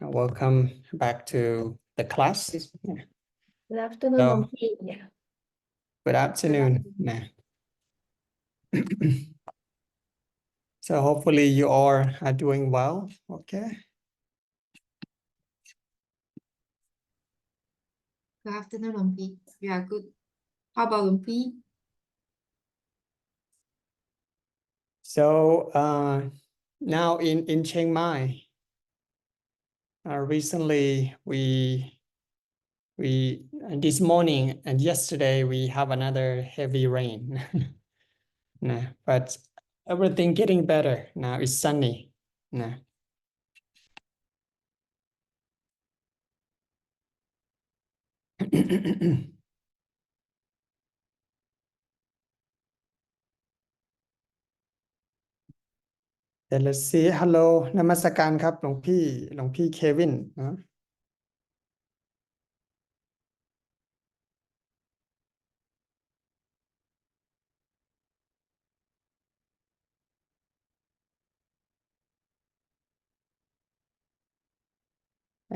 Welcome back to the class. Good afternoon, So, หลวงพี่ Good afternoon. So hopefully you all are doing well. Okay. Good afternoon, หลวงพี่ We are good. How about หลวงพี่ So now in Chiang Mai, recently we this morning and yesterday we have another heavy rain. But everything getting better now. It's sunny. Let's see. Hello นมัสการครับหลวงพี่เควินนะ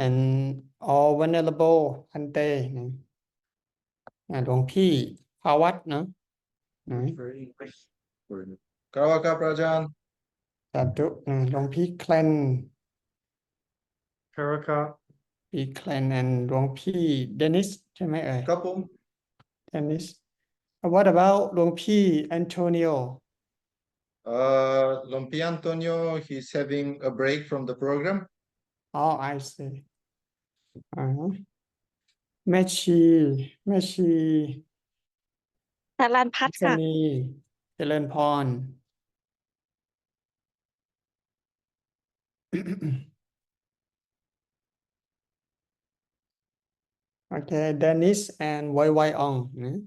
and all venerable พันเตนะหลวงพี่ภาวัตนะ Karawaka Prajan. สาธุหลวงพี่แคลน Karaka. พี่แคลน and หลวงพี่เดนิสใช่ไหมเอ่ย Kapum. เดนิส What about หลวงพี่แอนโทนิโอ Lumpi Antonio, he's having a break from the program. Oh I see แม่ชี สารันพัฒน์ ช ค่ะ นีเจริญพร Okay Dennis and ไวอองนะ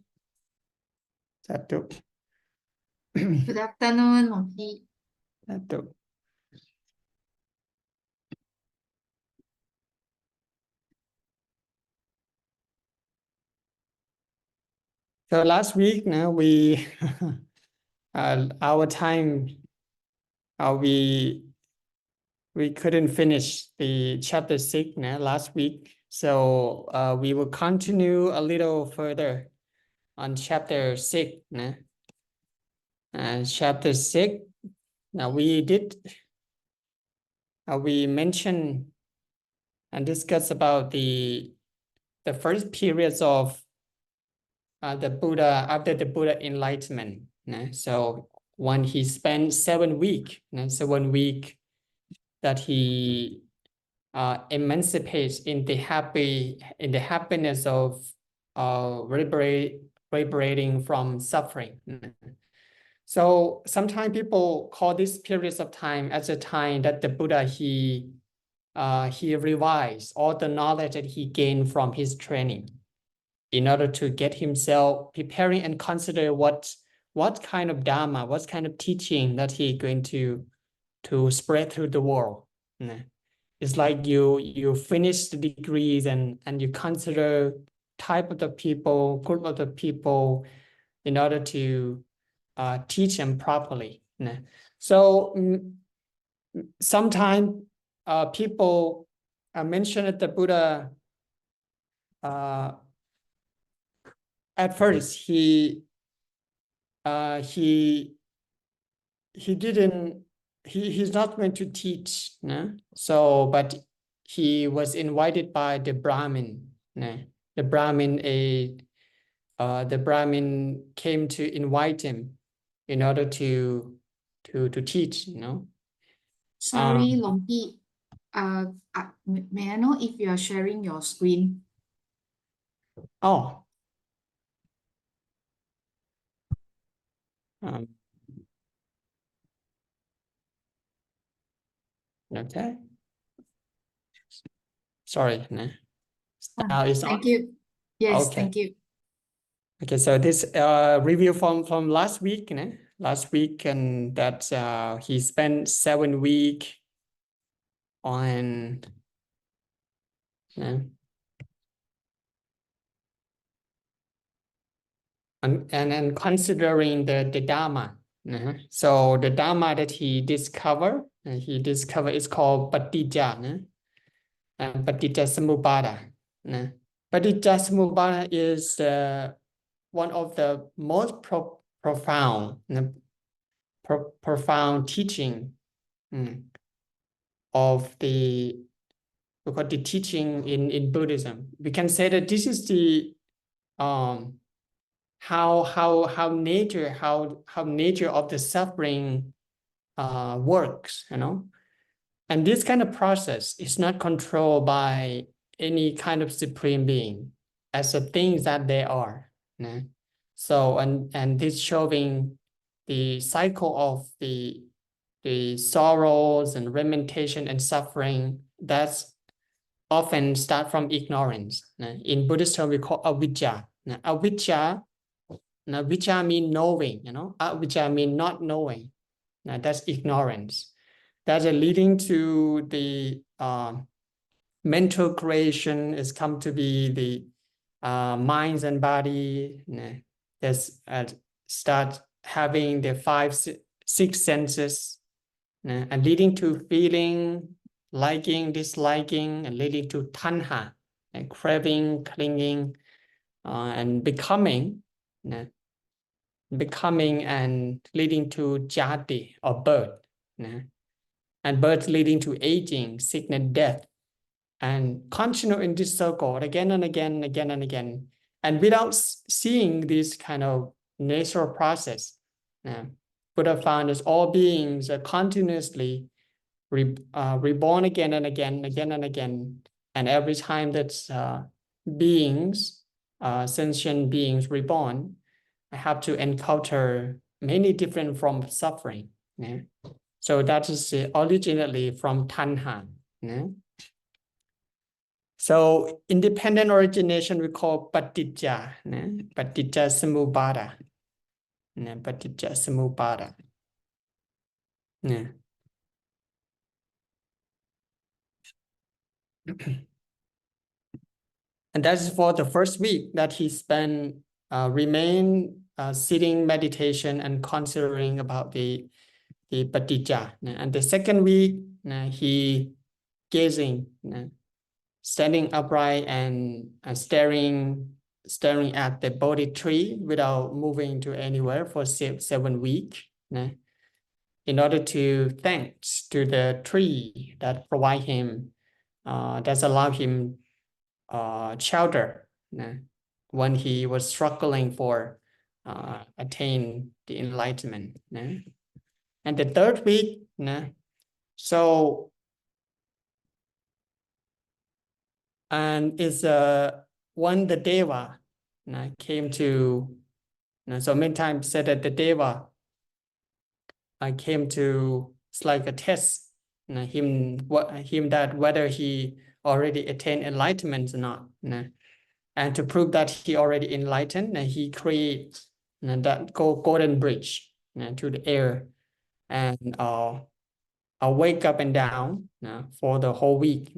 สาธุ Good afternoon หลวงพี่ สาธุ So last week, we our time, we couldn't finish the chapter 6 last week, so we will continue a little further on chapter 6. Chapter 6. Now we mentioned and discussed about the first periods of the Buddha after the Buddha enlightenment. So when he spent 7 weeks, 7 weeks that he emancipates in the happiness of liberating from suffering. So sometimes people call this periods of time as a time that the Buddha he revised all the knowledge that he gained from his training, in order to get himself preparing and consider what kind of Dharma, what kind of teaching that he going to spread through the world. It's like you finish the degrees and you consider type of the people, group of the people, in order to teach them properly. So sometimes people mention that the Buddha at first he's not going to teach, so but he was invited by the Brahmin. The Brahmin came to invite him in order to teach. Sorry หลวงพี่ May I know if you are sharing your screen? Oh. Okay. Sorry. Now it's Thank on. you. Yes, Okay. thank you. Okay, so this review from last week, and that he spent 7 weeks on and considering the Dharma. So the Dharma that he discovered is called Patija. Paticcasamuppada นะ Paticcasamuppada is one of the most profound นะ profound teaching of the teaching in Buddhism. We can say that this is the how nature of the suffering works, you know. And this kind of process is not controlled by any kind of supreme being as the things that they are. Né? So and this showing the cycle of the sorrows and lamentation and suffering that's often start from ignorance. Né? In Buddhist term we call avijja. Né? Avijja, vijja mean knowing, you know. Avijja mean not knowing. Né? That's ignorance. That's leading to the mental creation is come to be the minds and body. There's start having the 5-6 senses, and leading to feeling, liking, disliking, and leading to tanha, and craving, clinging, and becoming and leading to jati or birth. And birth leading to aging, sickness, death, and continue in this circle again and again, again and again. And without seeing this kind of natural process, Buddha found that all beings are continuously reborn again and again, again and again. And every time that beings, sentient beings reborn, have to encounter many different forms of suffering. So that is originally from tanha. So independent origination we call paticca, paticcasamuppada, paticcasamuppada. And that is for the first week that he spent remain sitting meditation and considering about the paticca. And the second week he gazing, standing upright and staring at the Bodhi tree without moving to anywhere for 7 weeks, in order to thanks to the tree that provide him, that allow him shelter when he was struggling for attain the enlightenment. And the third week, so and is when the Deva came to, so many times said that the Deva came to, it's like a test him that whether he already attained enlightenment or not. And to prove that he already enlightened, he created that golden bridge to the air, and I'll wake up and down for the whole week.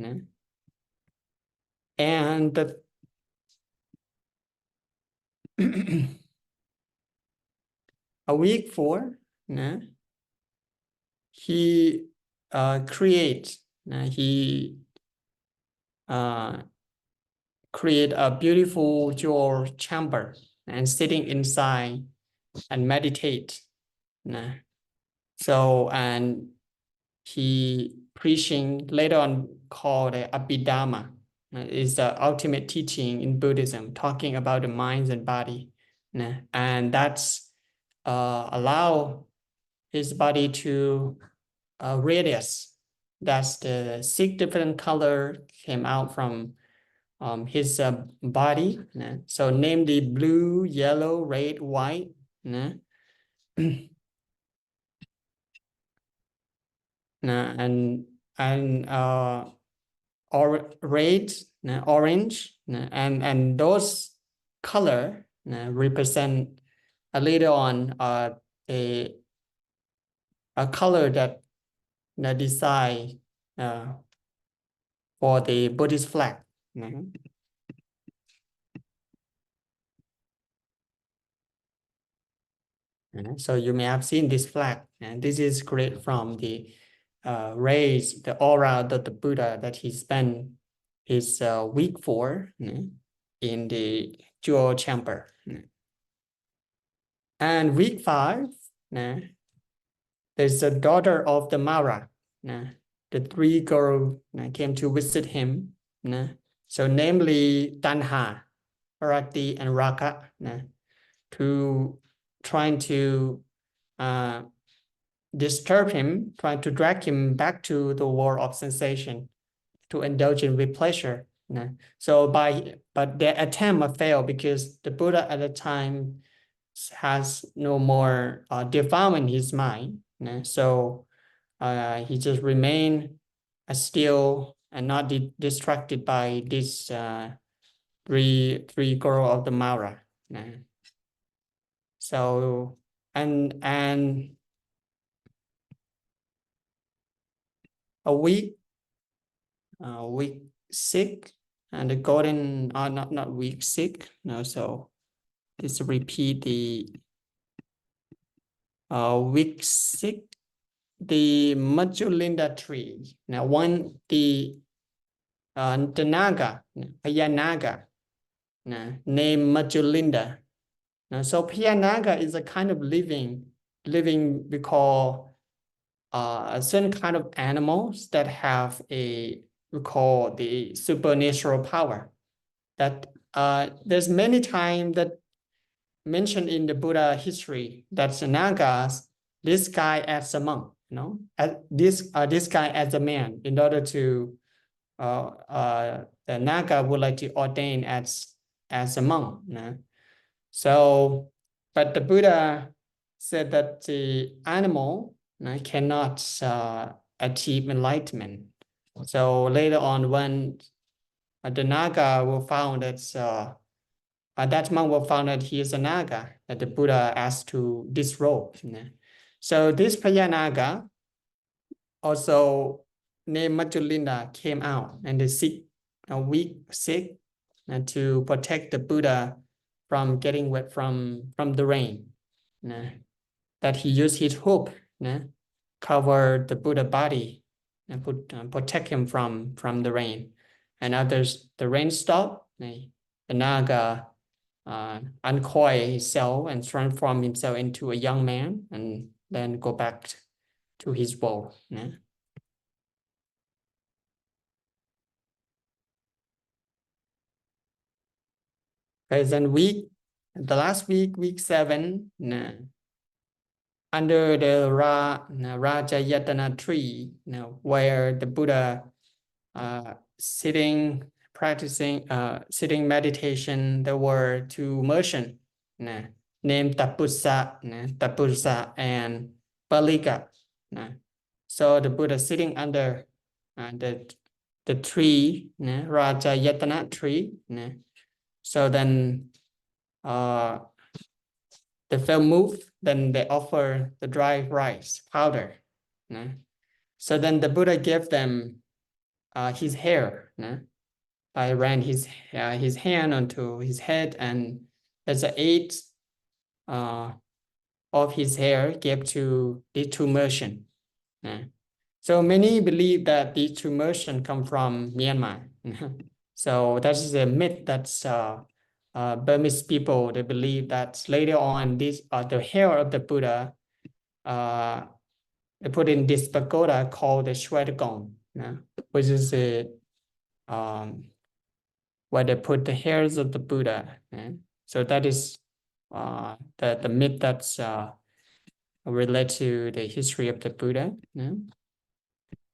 And a week 4, he create a beautiful jewel chamber and sitting inside and meditate. So and he preaching later on called Abhidhamma. Is the ultimate teaching in Buddhism, talking about the minds and body, and that's allow his body to radius. That's the 6 different color came out from his body. So namely blue, yellow, red, white. And red, orange, and those color represent later on a color that design for the Buddhist flag. So you may have seen this flag, and this is created from the rays, the aura that the Buddha that he spent is week 4 in the jewel chamber. And week 5, there's a daughter of the Mara. The 3 girls came to visit him. So namely Tanha, Rati, and Raka, to trying to disturb him, trying to drag him back to the world of sensation, to indulge in with pleasure. But their attempt failed because the Buddha at the time has no more defilement in his mind. So he just remained still and not distracted by this three girl of the Mara. So and a week 6 and the golden not week 6. No, so just repeat the week 6, the Majulinda tree. Now the Naga, Payanaga, named Majulinda. So Payanaga is a kind of living we call a certain kind of animals that have we call the supernatural power. That there's many times that mentioned in the Buddha history that Nagas disguise as a monk, this guy as a man in order to the Naga would like to ordain as a monk. So, but the Buddha said that the animal cannot achieve enlightenment. So later on, when the Naga will found that monk will found that he is a Naga that the Buddha asked to disrobe. So this Payanaga, also named Majulinda, came out and they sick week 6 to protect the Buddha from getting wet from the rain. That he used his hook cover the Buddha body and protect him from the rain. And after the rain stopped, the Naga uncoil himself and transform himself into a young man and then go back to his world. Okay, then the last week 7, under the Rajayatana tree, where the Buddha practicing meditation, there were 2 merchants named Tapusa and Palika. So the Buddha sitting under the tree, Rajayatana tree. So then they felt moved, then they offer the dry rice powder. So then the Buddha gave them his hair. I ran his hand onto his head, and there's 8 of his hair gave to the 2 merchants. So many believe that these 2 merchants come from Myanmar. So that is a myth that's Burmese people, they believe that later on the hair of the Buddha, they put in this pagoda called the Shwetagong, which is where they put the hairs of the Buddha. So that is the myth that's related to the history of the Buddha.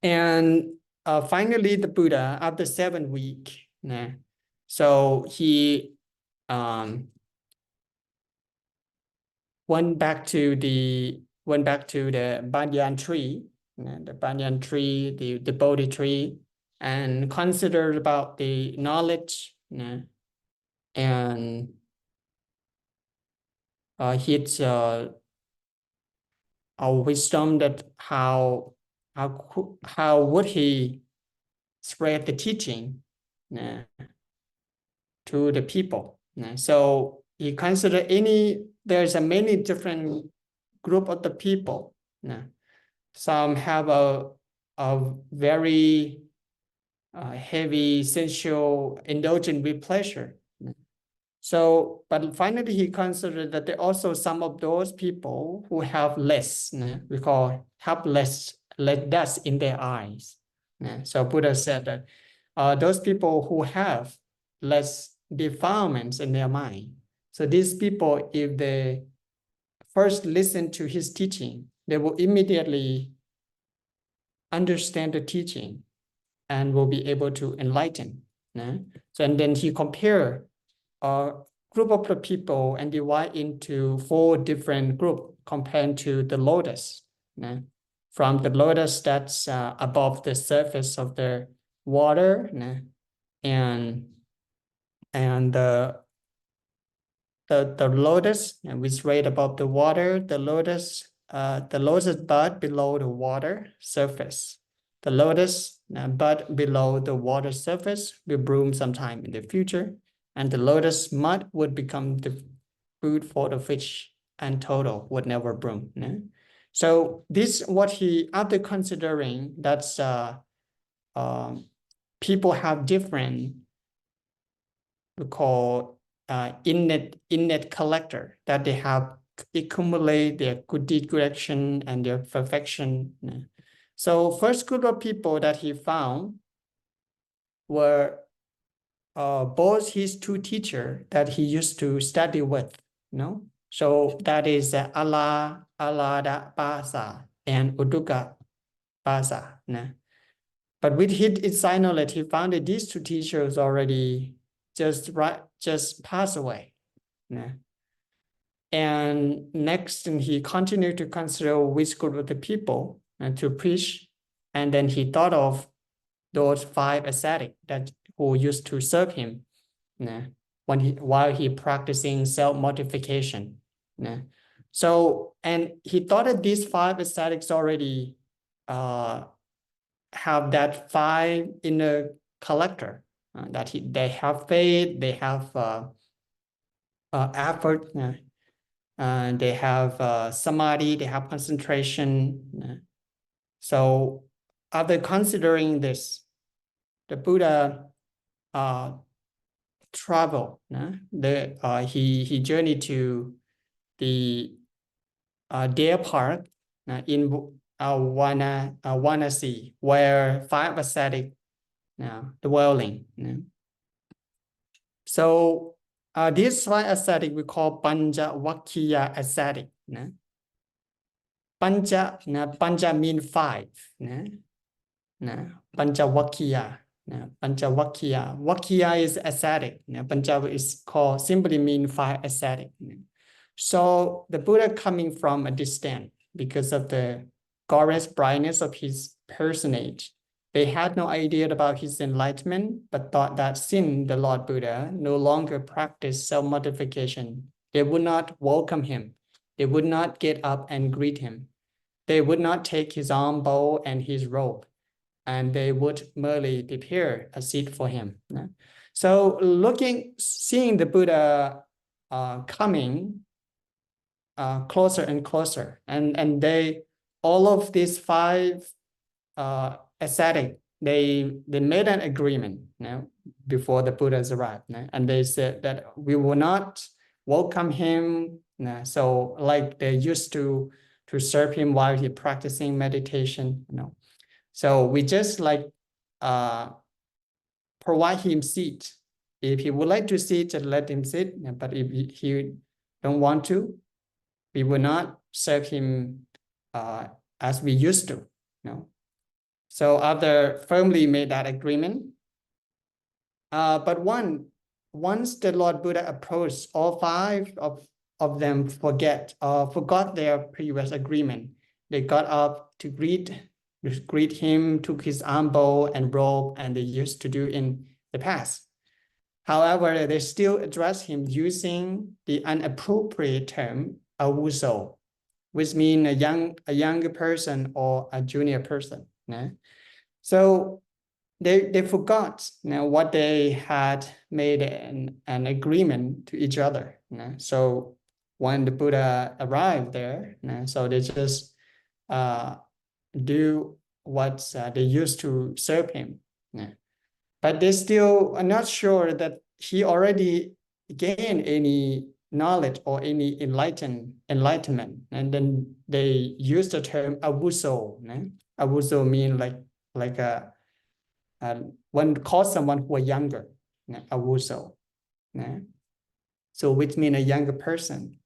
And finally, the Buddha, after 7 weeks, so he went back to the banyan tree, the banyan tree, the Bodhi tree, and considered about the knowledge, and his our wisdom, that how would he spread the teaching to the people. So he considered there's a many different group of the people. Some have a very heavy sensual indulgent with pleasure. So, but finally he considered that there are also some of those people who have less, we call have less dust in their eyes. So Buddha said that those people who have less defilements in their mind. So these people, if they first listen to his teaching, they will immediately understand the teaching and will be able to enlighten. So, and then he compared a group of the people and divide into 4 different groups compared to the lotus. From the lotus that's above the surface of the water, and the lotus which right above the water, the lotus bud below the water surface. The lotus bud below the water surface will bloom sometime in the future, and the lotus mud would become the food for the fish, and total would never bloom. So this what he, after considering that's people have different, we call innate collector, that they have accumulate their good deed, good action, and their perfection. So first group of people that he found were both his 2 teachers that he used to study with. So that is Aladapasa and Uddukapasa. But with his insight knowledge, he found that these 2 teachers already just passed away. And next, he continued to consider which group of the people to preach. And then he thought of those 5 ascetics that who used to serve him while he practicing self-mortification. So, and he thought that these 5 ascetics already have that 5 inner collector, that they have faith, they have effort, they have samadhi, they have concentration. So after considering this, the Buddha traveled. He journeyed to the Deer Park in Varanasi, where 5 ascetics dwelling. So these 5 ascetics we call Panjavakkiya ascetic. Panja mean 5. Panjavakkiya. Panjavakkiya. Vakkiya is ascetic. Panjava is called, simply mean 5 ascetic. So the Buddha coming from a distance because of the glorious brightness of his personage. They had no idea about his enlightenment, but thought that since the Lord Buddha no longer practiced self-mortification, they would not welcome him. They would not get up and greet him. They would not take his arm bow and his robe, and they would merely prepare a seat for him. So seeing the Buddha coming closer and closer, and all of these 5 ascetic, they made an agreement before the Buddha's arrived, and they said that we will not welcome him. So like they used to serve him while he practicing meditation. So we just like provide him seat. If he would like to sit, just let him sit. But if he don't want to, we will not serve him as we used to. So after firmly made that agreement, but once the Lord Buddha approached, all 5 of them forgot their previous agreement. They got up to greet him, took his arm bow and robe, and they used to do in the past. However, they still address him using the inappropriate term awuso, which means a younger person or a junior person. So they forgot what they had made an agreement to each other. So when the Buddha arrived there, so they just do what they used to serve him. but they still are not sure that he already gained any knowledge or any enlightenment. And then they use the term avuso. Avuso mean like one calls someone who are younger, avuso. So which mean a younger person.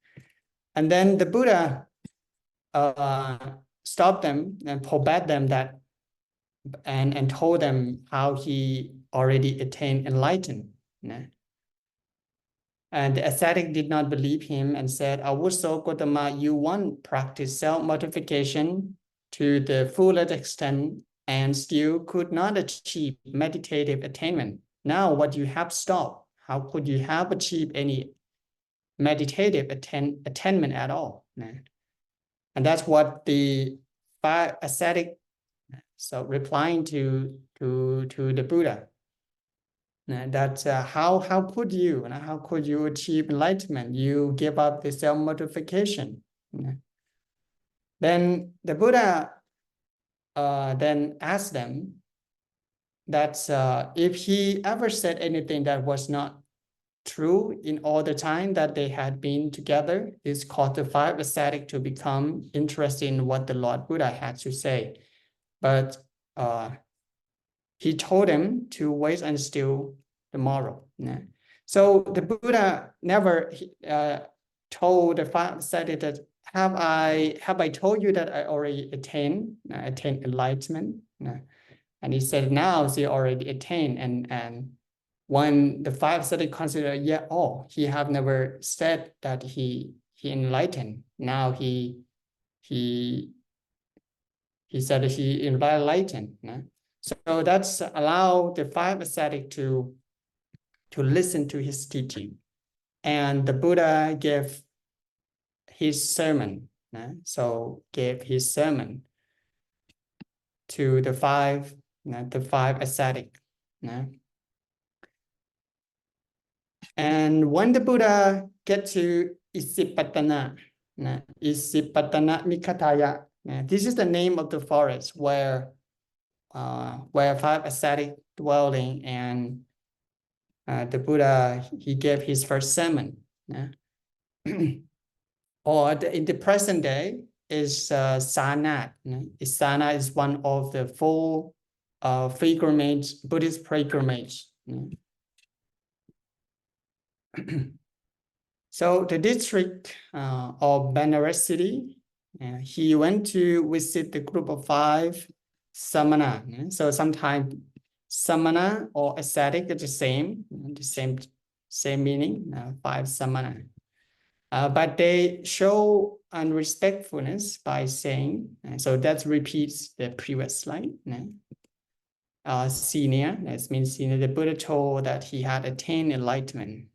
And then the Buddha stopped them and forbade them that and told them how he already attained enlightenment. And the ascetic did not believe him and said, Avuso Gotama, you once practiced self-mortification to the fullest extent and still could not achieve meditative attainment. Now what you have stopped, how could you have achieved any meditative attainment at all? And that's what the five ascetic, so replying to the Buddha, that how could you achieve enlightenment? You give up the self-mortification. Then the Buddha then asked them that if he ever said anything that was not true in all the time that they had been together, it's caused the five ascetic to become interested in what the Lord Buddha had to say. But he told them to wait until tomorrow. So the Buddha never told the five ascetic that have I told you that I already attained enlightenment? And he said now they already attained, and when the five ascetic consider, he have never said that he enlightened. Now he said he enlightened. So that's allow the five ascetic to listen to his teaching, and the Buddha gave his sermon. So gave his sermon to the five ascetic. And when the Buddha get to Isipatana Mikataya, this is the name of the forest where five ascetic dwelling, and the Buddha, he gave his first sermon. Or in the present day is Sarnath. Sarnath is one of the four Buddhist pilgrimage. So the district of Benares city, he went to visit the group of five samana. So sometimes samana or ascetic is the same meaning, five samana. But they show unrespectfulness by saying, so that repeats the previous slide. Senior, that means senior. The Buddha told that he had attained enlightenment.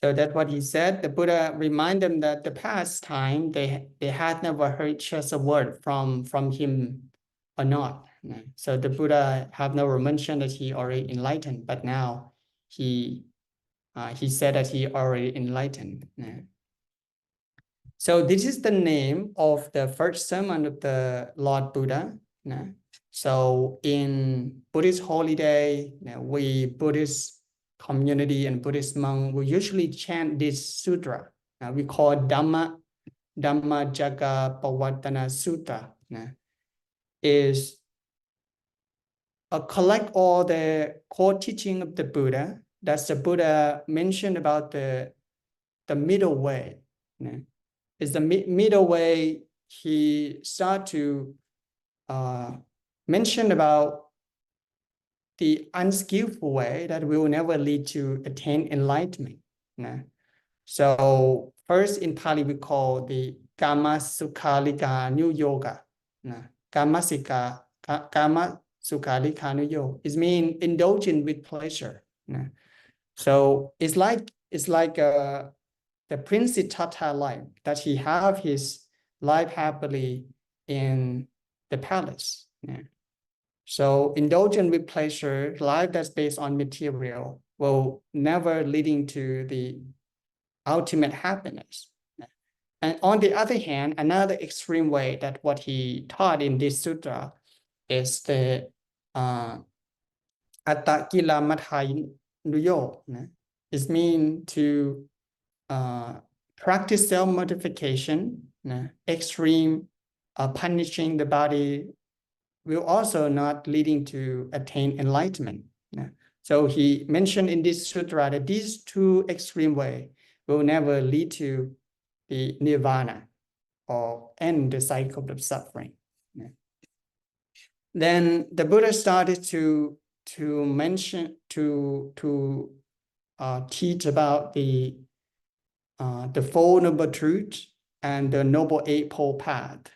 So that's what he said. The Buddha reminded them that the past time they had never heard just a word from him or not. So the Buddha have never mentioned that he already enlightened, but now he said that he already enlightened. So this is the name of the first sermon of the Lord Buddha. So in Buddhist holiday, we Buddhist community and Buddhist monk will usually chant this sutra. We call Dhamma Jagga Pavatana Sutta. Is collect all the core teaching of the Buddha. That's the Buddha mentioned about the middle way. Is the middle way he start to mention about the unskillful way that will never lead to attain enlightenment. So first in Pali we call the Kama Sukhalika Nu Yoga. Kama Sukhalika Nu Yoga. It means indulging with pleasure. So it's like the Prince Siddhartha life, that he have his life happily in the palace. So indulgent with pleasure, life that's based on material will never leading to the ultimate happiness. And on the other hand, another extreme way that what he taught in this sutra is the Atta Kila Mathayi Nuyo. It means to practice self-mortification, extreme punishing the body will also not leading to attain enlightenment. So he mentioned in this sutra that these two extreme ways will never lead to the nirvana or end the cycle of suffering. Then the Buddha started to mention teach about the Four Noble Truths and the Noble Eightfold Path.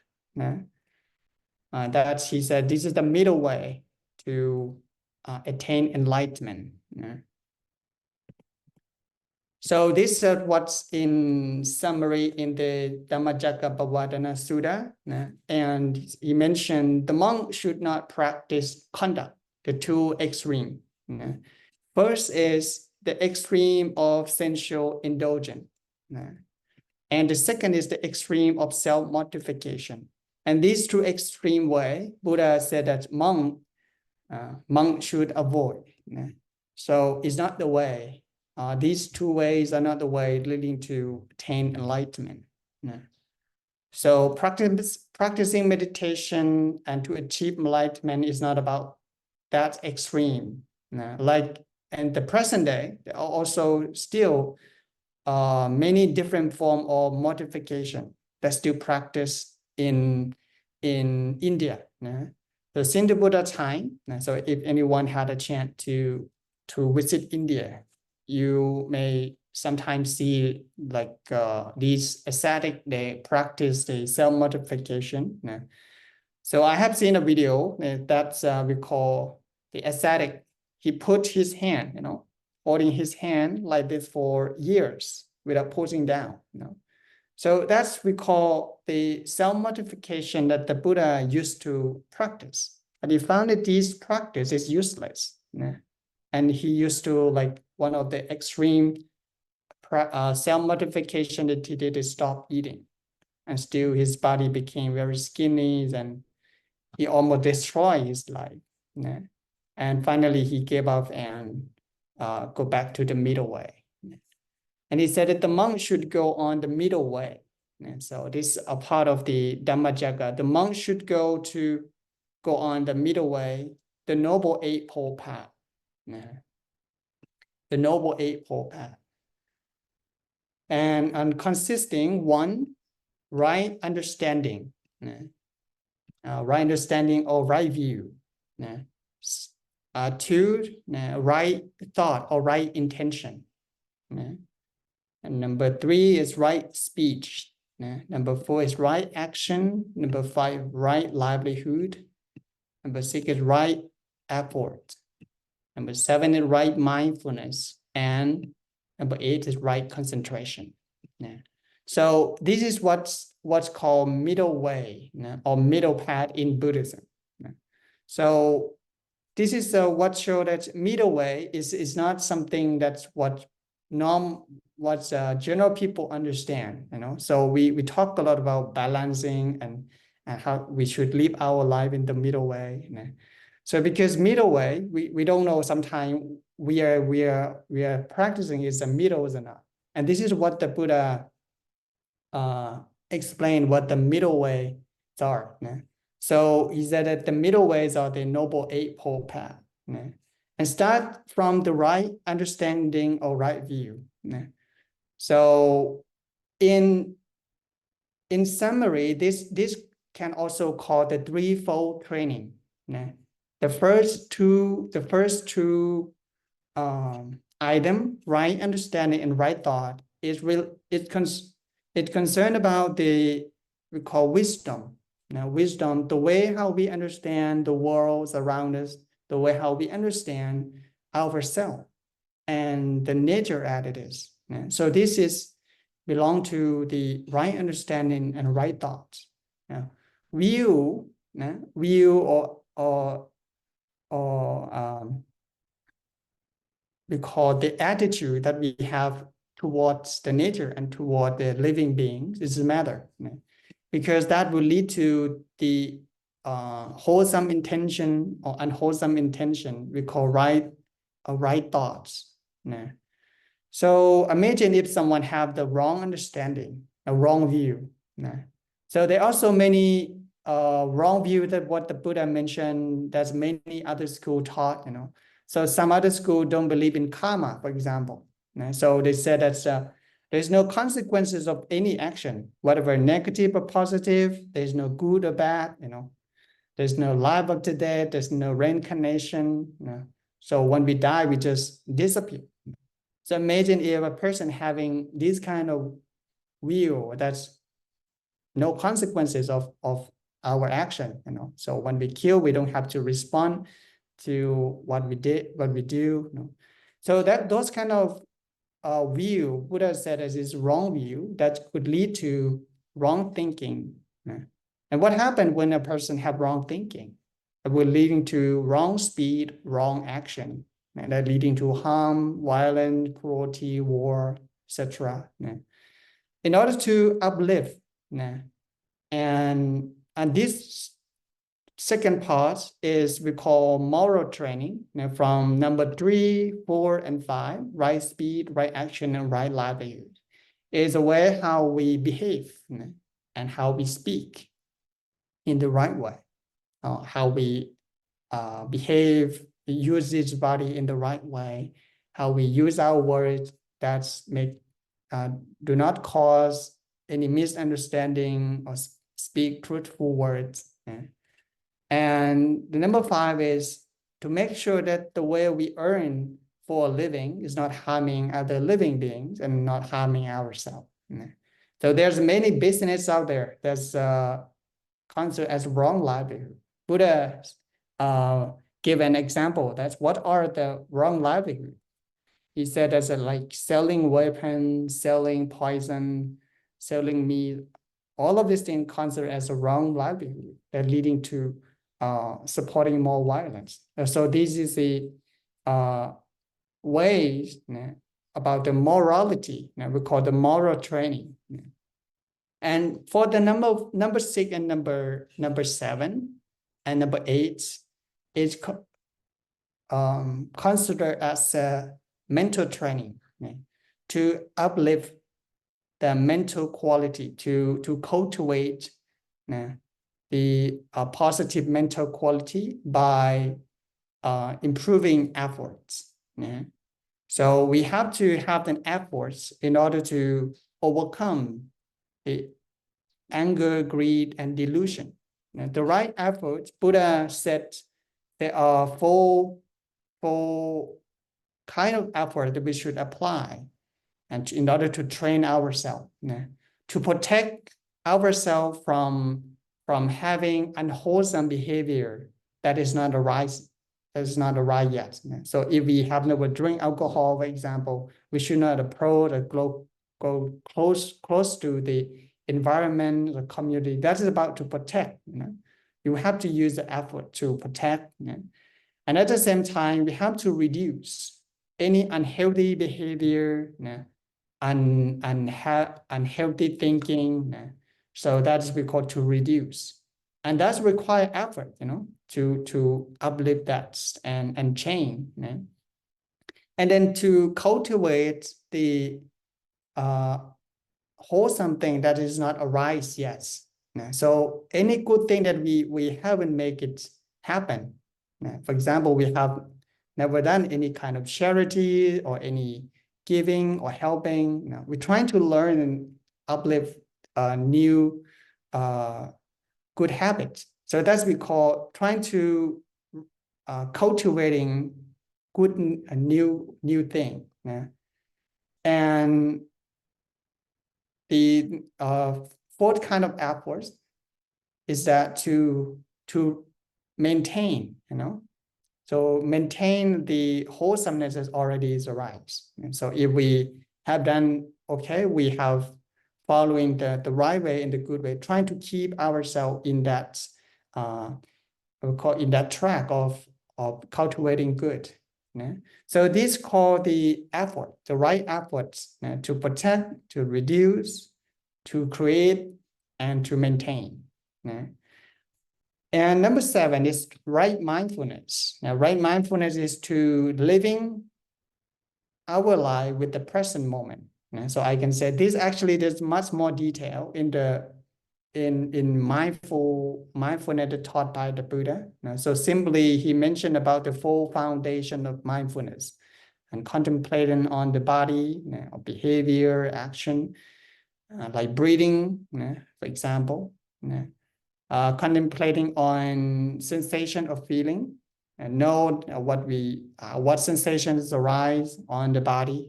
That he said this is the middle way to attain enlightenment. So this is what's in summary in the Dhammacakkappavattana Sutta. And he mentioned the monk should not practice conduct, the two extreme. First is the extreme of sensual indulgence. And the second is the extreme of self-mortification. And these two extreme ways, Buddha said that monk should avoid. So it's not the way. These two ways are not the way leading to attain enlightenment. So practicing meditation and to achieve enlightenment is not about that extreme. Like in the present day, there are also still many different forms of mortification that still practice in India. So since the Buddha time, so if anyone had a chance to visit India, you may sometimes see like these ascetic, they practice the self-mortification. So I have seen a video that's we call the ascetic. He put his hand, holding his hand like this for years without putting down. So that's we call the self-mortification that the Buddha used to practice. And he found that this practice is useless. And he used to, like, one of the extreme self-mortification that he did is stop eating. And still his body became very skinny and he almost destroyed his life. And finally he gave up and go back to the middle way. And he said that the monk should go on the middle way. And so this is a part of the Dhammacakka. The monk should go on the middle way, the Noble Eightfold Path. The Noble Eightfold Path. And consisting, one, right understanding. Right understanding or right view. Two, right thought or right intention. And number three is right speech. Number four is right action. Number five, right livelihood. Number six is right effort. Number seven is right mindfulness. And number eight is right concentration. So this is what's called middle way or middle path in Buddhism. So this is what shows that middle way is not something that's what general people understand. So we talk a lot about balancing and how we should live our life in the middle way. So because middle way, we don't know sometimes we are practicing is the middle or not. And this is what the Buddha explained what the middle ways are. So he said that the middle ways are the Noble Eightfold Path. And start from the right understanding or right view. So in summary, this can also call the threefold training. The first two item, right understanding and right thought, it's concerned about we call wisdom. Wisdom, the way how we understand the world around us, the way how we understand ourselves and the nature as it is. So this belong to the right understanding and right thoughts. View or we call the attitude that we have towards the nature and toward the living beings is a matter, because that will lead to the wholesome intention or unwholesome intention we call right thoughts. So imagine if someone have the wrong understanding, a wrong view. So there are so many wrong view that what the Buddha mentioned, there's many other school taught, So some other school don't believe in karma, for example. So they said that there's no consequences of any action, whatever negative or positive, there's no good or bad, There's no life after death, there's no reincarnation. So when we die, we just disappear. So imagine if a person having this kind of view, that's no consequences of our action, So when we kill, we don't have to respond to what we do. So those kind of view, Buddha said as is wrong view that could lead to wrong thinking. And what happened when a person have wrong thinking? It will leading to wrong speed, wrong action, and that leading to harm, violence, cruelty, war, etc. In order to uplift, and this second part is we call moral training, from number 3, 4, and 5, right speed, right action, and right livelihood. Is a way how we behave and how we speak in the right way, how we behave, use this body in the right way, how we use our words that do not cause any misunderstanding or speak truthful words. And the number 5 is to make sure that the way we earn for a living is not harming other living beings and not harming ourselves. So there's many business out there that's considered as wrong livelihood. Buddha give an example. That's what are the wrong livelihood. He said as like selling weapons, selling poison, selling meat. All of these things considered as a wrong livelihood that leading to supporting more violence. So this is the ways about the morality. We call the moral training. And for the number 6 and number 7 and number 8 is considered as a mental training to uplift the mental quality, to cultivate the positive mental quality by improving efforts. So we have to have an efforts in order to overcome the anger, greed, and delusion. The right efforts, Buddha said there are four kind of effort that we should apply, and in order to train ourselves, to protect ourselves from having unwholesome behavior that is not arising, that is not right yet. So if we have never drink alcohol, for example, we should not approach or go close to the environment, the community. That is about to protect. You have to use the effort to protect. And at the same time, we have to reduce any unhealthy behavior, unhealthy thinking. So that's we call to reduce. And that's require effort, to uplift that and change. And then to cultivate the wholesome thing that is not arise yet. So any good thing that we haven't make it happen. For example, we have never done any kind of charity or any giving or helping. We're trying to learn and uplift new good habits. So that's we call trying to cultivating good new thing. And the fourth kind of efforts is that to maintain, so maintain the wholesomeness that already is arrives. And so if we have done okay, we have following the right way and the good way, trying to keep ourselves in that we call in that track of cultivating good. So this called the effort, the right efforts to protect, to reduce, to create, and to maintain. And number 7 is right mindfulness. Now, right mindfulness is to living our life with the present moment. So I can say this actually, there's much more detail in the mindfulness taught by the Buddha. So simply he mentioned about the 4 foundation of mindfulness and contemplating on the body, behavior, action, like breathing, for example, contemplating on sensation of feeling, and know what sensations arise on the body,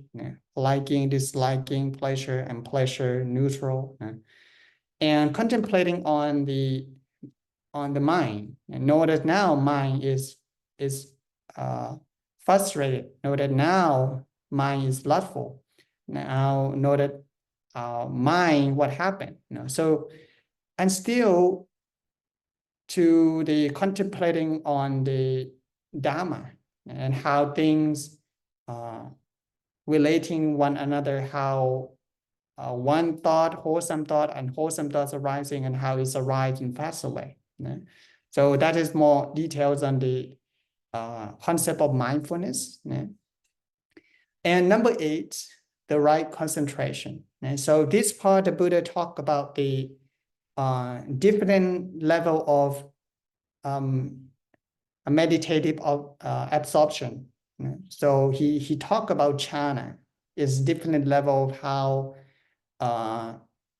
liking, disliking, pleasure and pleasure, neutral, and contemplating on the mind, and know that now mind is frustrated. Know that now mind is lustful. Now know that mind what happened. So, and still to the contemplating on the Dharma and how things relating one another, how one thought, wholesome thought, and wholesome thoughts arising, and how it's arrived and passed away. So that is more details on the concept of mindfulness. And number 8, the right concentration. So this part, the Buddha talked about the different level of a meditative absorption. So he talked about jhana is different level of how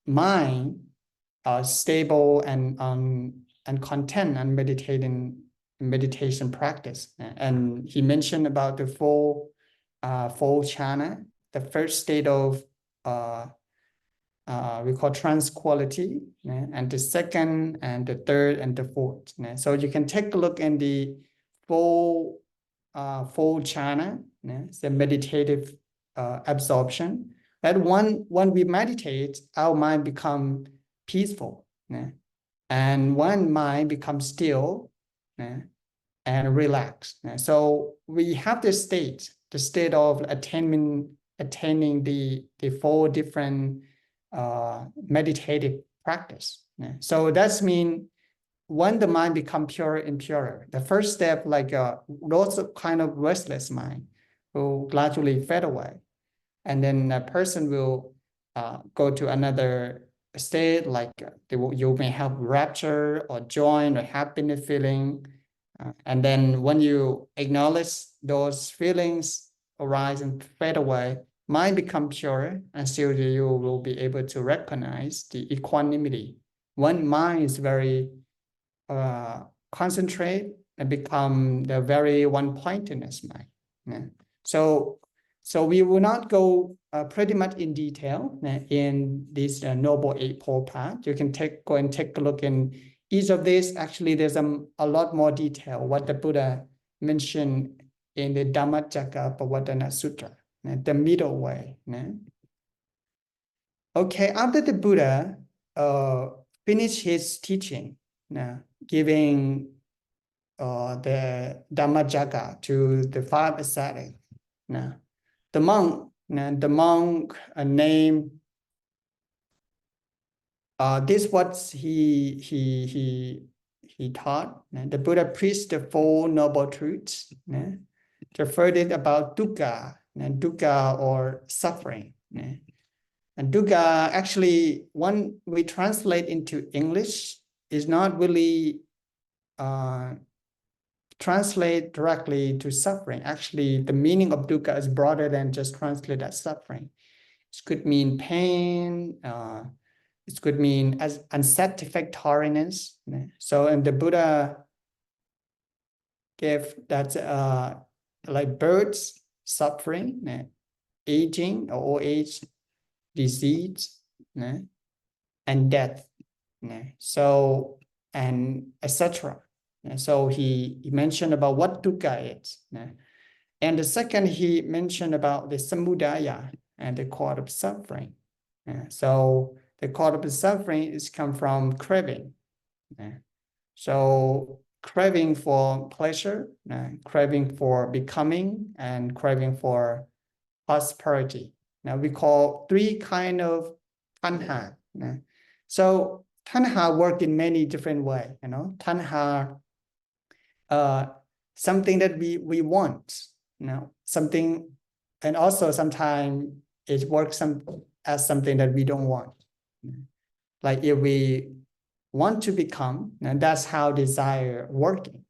mind stable and content and meditation practice. And he mentioned about the 4 jhana. The first state of we call tranquility, and the second and the third and the fourth. So you can take a look in the 4 jhana, the meditative absorption. That when we meditate, our mind become peaceful, and one mind becomes still and relaxed. So we have the state of attaining the 4 different meditative practice. So that's mean when the mind become purer and purer, the first step, like lots of kind of restless mind will gradually fade away. And then a person will go to another state, like you may have rapture or joy or happiness feeling. And then when you acknowledge those feelings arise and fade away, mind become pure, and still you will be able to recognize the equanimity. When mind is very concentrate and become the very one-pointedness mind. So we will not go pretty much in detail in this Noble Eightfold Path. You can go and take a look in each of these. Actually, there's a lot more detail what the Buddha mentioned in the Dhammacakkappavattana Sutra, the middle way. Okay, after the Buddha finished his teaching, giving the Dhammacakka to the 5 ascetics, the monk named this what he taught. The Buddha preached the 4 noble truths. The first is about dukkha, dukkha or suffering. And dukkha, actually, when we translate into English, is not really translate directly to suffering. Actually, the meaning of dukkha is broader than just translate as suffering. It could mean pain. It could mean as unsatisfactoriness. So, and the Buddha gave that like births, suffering, aging or old age, disease, and death. So, and etc. So he mentioned about what dukkha is. And the second, he mentioned about the samudaya and the cause of suffering. So the cause of suffering is come from craving. So craving for pleasure, craving for becoming, and craving for prosperity. Now we call three kind of tanha. So tanha work in many different ways. Tanha, something that we want. Something, and also sometimes it works as something that we don't want. Like if we want to become, and that's how desire working.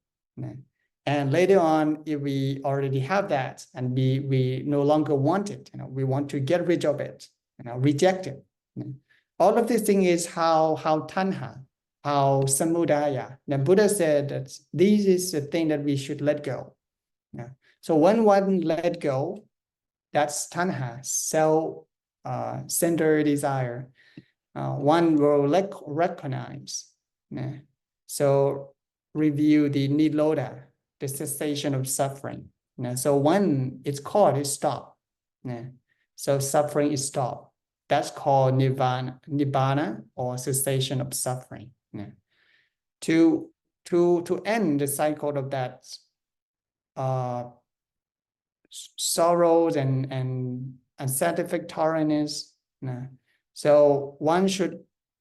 And later on, if we already have that and we no longer want it, we want to get rid of it, reject it. All of this thing is how tanha, how samudaya. The Buddha said that this is the thing that we should let go. So when one let go, that's tanha, self-centered desire. One will recognize. So review the nirodha, the cessation of suffering. So when it's called, it stopped. So suffering is stopped. That's called nibbana or cessation of suffering. To end the cycle of that sorrows and unsatisfactoriness. So one should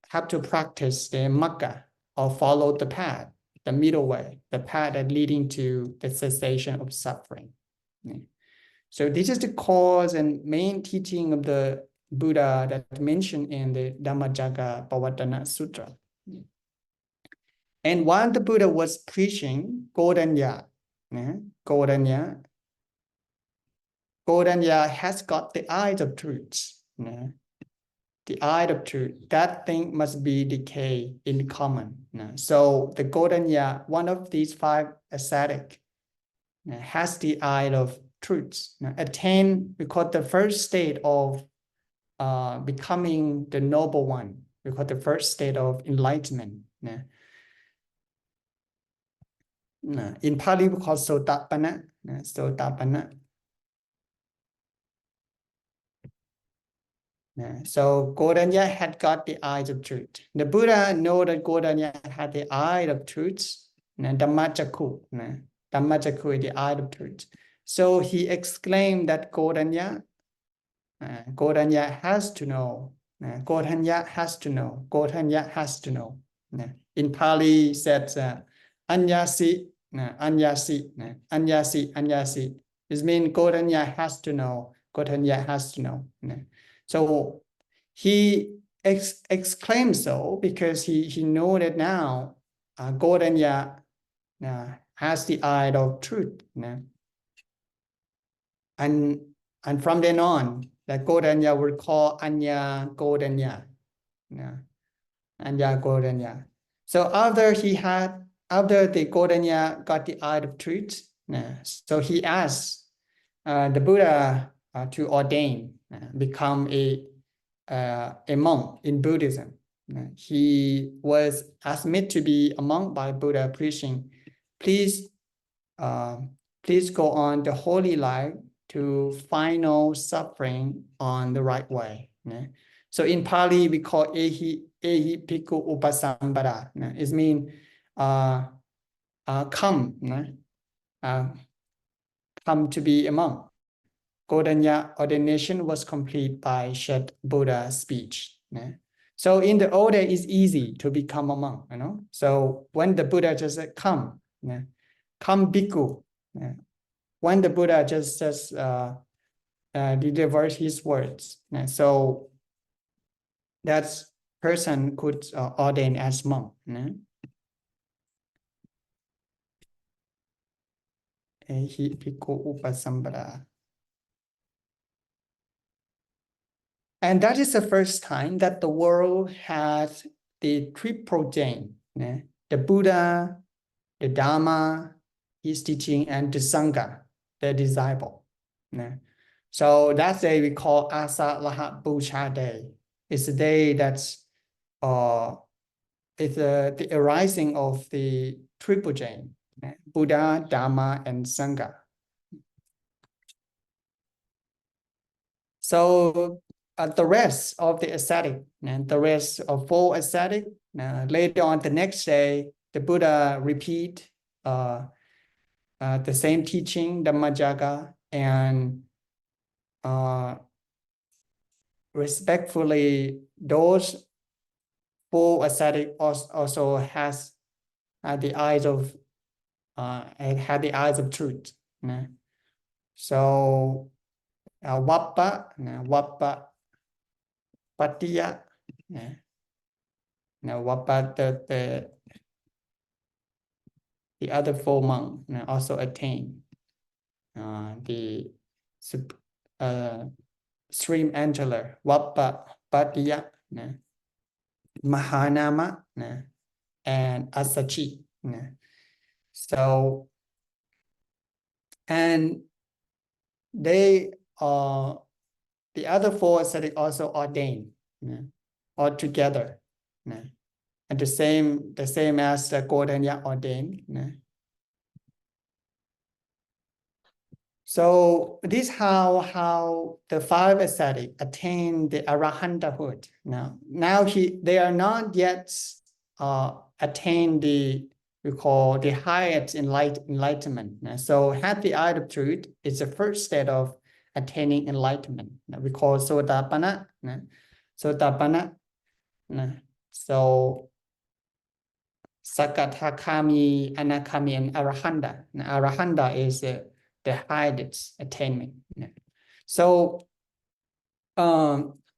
have to practice the magga or follow the path, the middle way, the path that leading to the cessation of suffering. So this is the cause and main teaching of the Buddha that mentioned in the Dhammacakkappavattana Sutra. And while the Buddha was preaching, Kodanya has got the eye of truth. The eye of truth, that thing must be decay in common. So the Kodanya, one of these five ascetic, has the eye of truth. Attain, because the first state of becoming the noble one, because the first state of enlightenment. In Pali, we call Sotapanna. Sotapanna. So Kodanya had got the eyes of truth. The Buddha know that Kodanya had the eye of truth. Dhammacakku. Dhammacakku is the eye of truth. So he exclaimed that Kodanya has to know. Kodanya has to know. Kodanya has to know. In Pali, he said, Anyasi, Anyasi, Anyasi, Anyasi. This means Kodanya has to know. Kodanya has to know. So he exclaimed so because he know that now Kodanya has the eye of truth. And from then on, the Kodanya will call Anya Kodanya. Anya Kodanya. So after the Kodanya got the eye of truth, so he asked the Buddha to ordain, become a monk in Buddhism. He was asked to be a monk by Buddha, preaching, please go on the holy life to final suffering on the right way. So in Pali, we call ehi bhikkhu upasambara. It means come to be a monk. Kodanya ordination was complete by Shet Buddha's speech. So in the old days, it's easy to become a monk. So when the Buddha just said, come bhikkhu. When the Buddha just says, delivers his words. So that person could ordain as monk. Ehi bhikkhu upasambara. And that is the first time that the world had the triple chain, the Buddha, the Dharma, his teaching, and the Sangha, the disciple. So that day we call Asa Lahat Bucha Day. It's a day that's it's the arising of the triple chain, Buddha, Dharma, and Sangha. So the rest of the ascetic, and the rest of 4 ascetic, later on the next day, the Buddha repeat the same teaching, Dhammajaga, and respectfully, those four ascetic also has the eyes of had the eyes of truth. So Vappa, Vappa Patiya, Vappa, the other four monks also attain the stream Angela, Vappa Patiya, Mahanama, and Asachi. So, and they the other four ascetic also ordained all together, and the same as the Godanya ordained. So this how the five ascetic attain the arahantahood. Now they are not yet attain the, we call the highest enlightenment. So have the eye of truth is the first step of attaining enlightenment. We call Sotapanna. Sotapanna. So Sakatakami, Anakami, and Arahanta. Arahanta is the highest attainment. So Anatta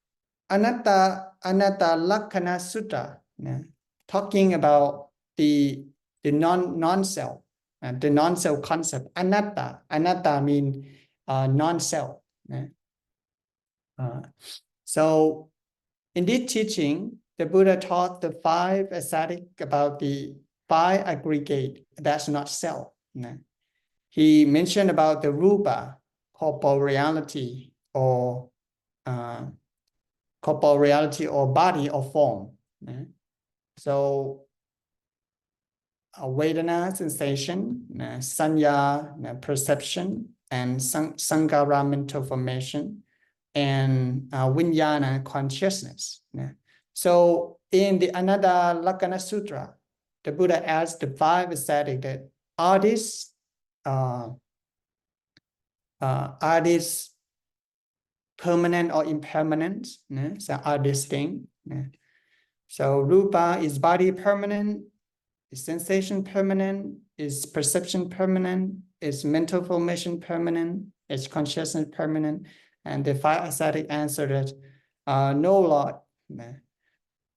Lakkana Sutta, talking about the non-self, the non-self concept. Anatta means non-self. So in this teaching, the Buddha taught the five ascetic about the five aggregate that's not self. He mentioned about the rupa, corporeality or body or form. So Vedana, sensation, sanya, perception, and sankhara, mental formation, and vijnana, consciousness. So in the Anatta Lakkana Sutra, the Buddha asked the five ascetic that are these permanent or impermanent? So are distinct. So rupa, is body permanent? Is sensation permanent? Is perception permanent? Is mental formation permanent? Is consciousness permanent? And the five ascetic answered that no, Lord.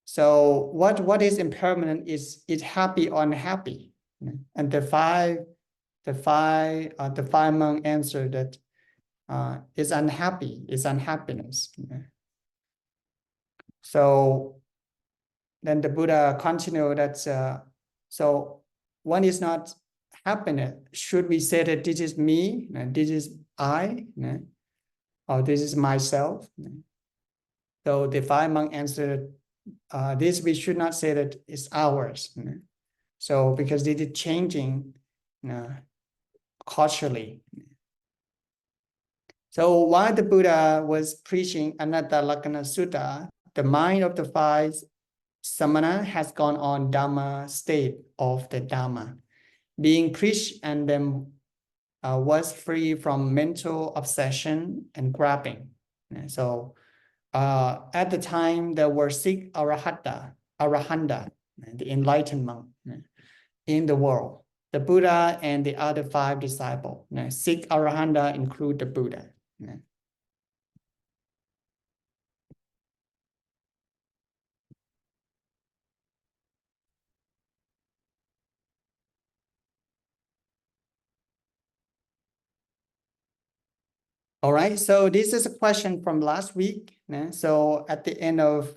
So what is impermanent is happy or unhappy. And the five monks answered that is unhappy, is unhappiness. So then the Buddha continued that so one is not happiness. Should we say that this is me, this is I, or this is myself? So the five monks answered, this we should not say that it's ours. So because it is changing culturally. So while the Buddha was preaching Anatta Lakkana Sutta, the mind of the five samana has gone on Dhamma state of the Dhamma, being preached, and then was free from mental obsession and grabbing. So at the time there were 6 arahanta, the enlightened monk in the world. The Buddha and the other 5 disciples. 6 arahanta include the Buddha. All right, so this is a question from last week. So at the end of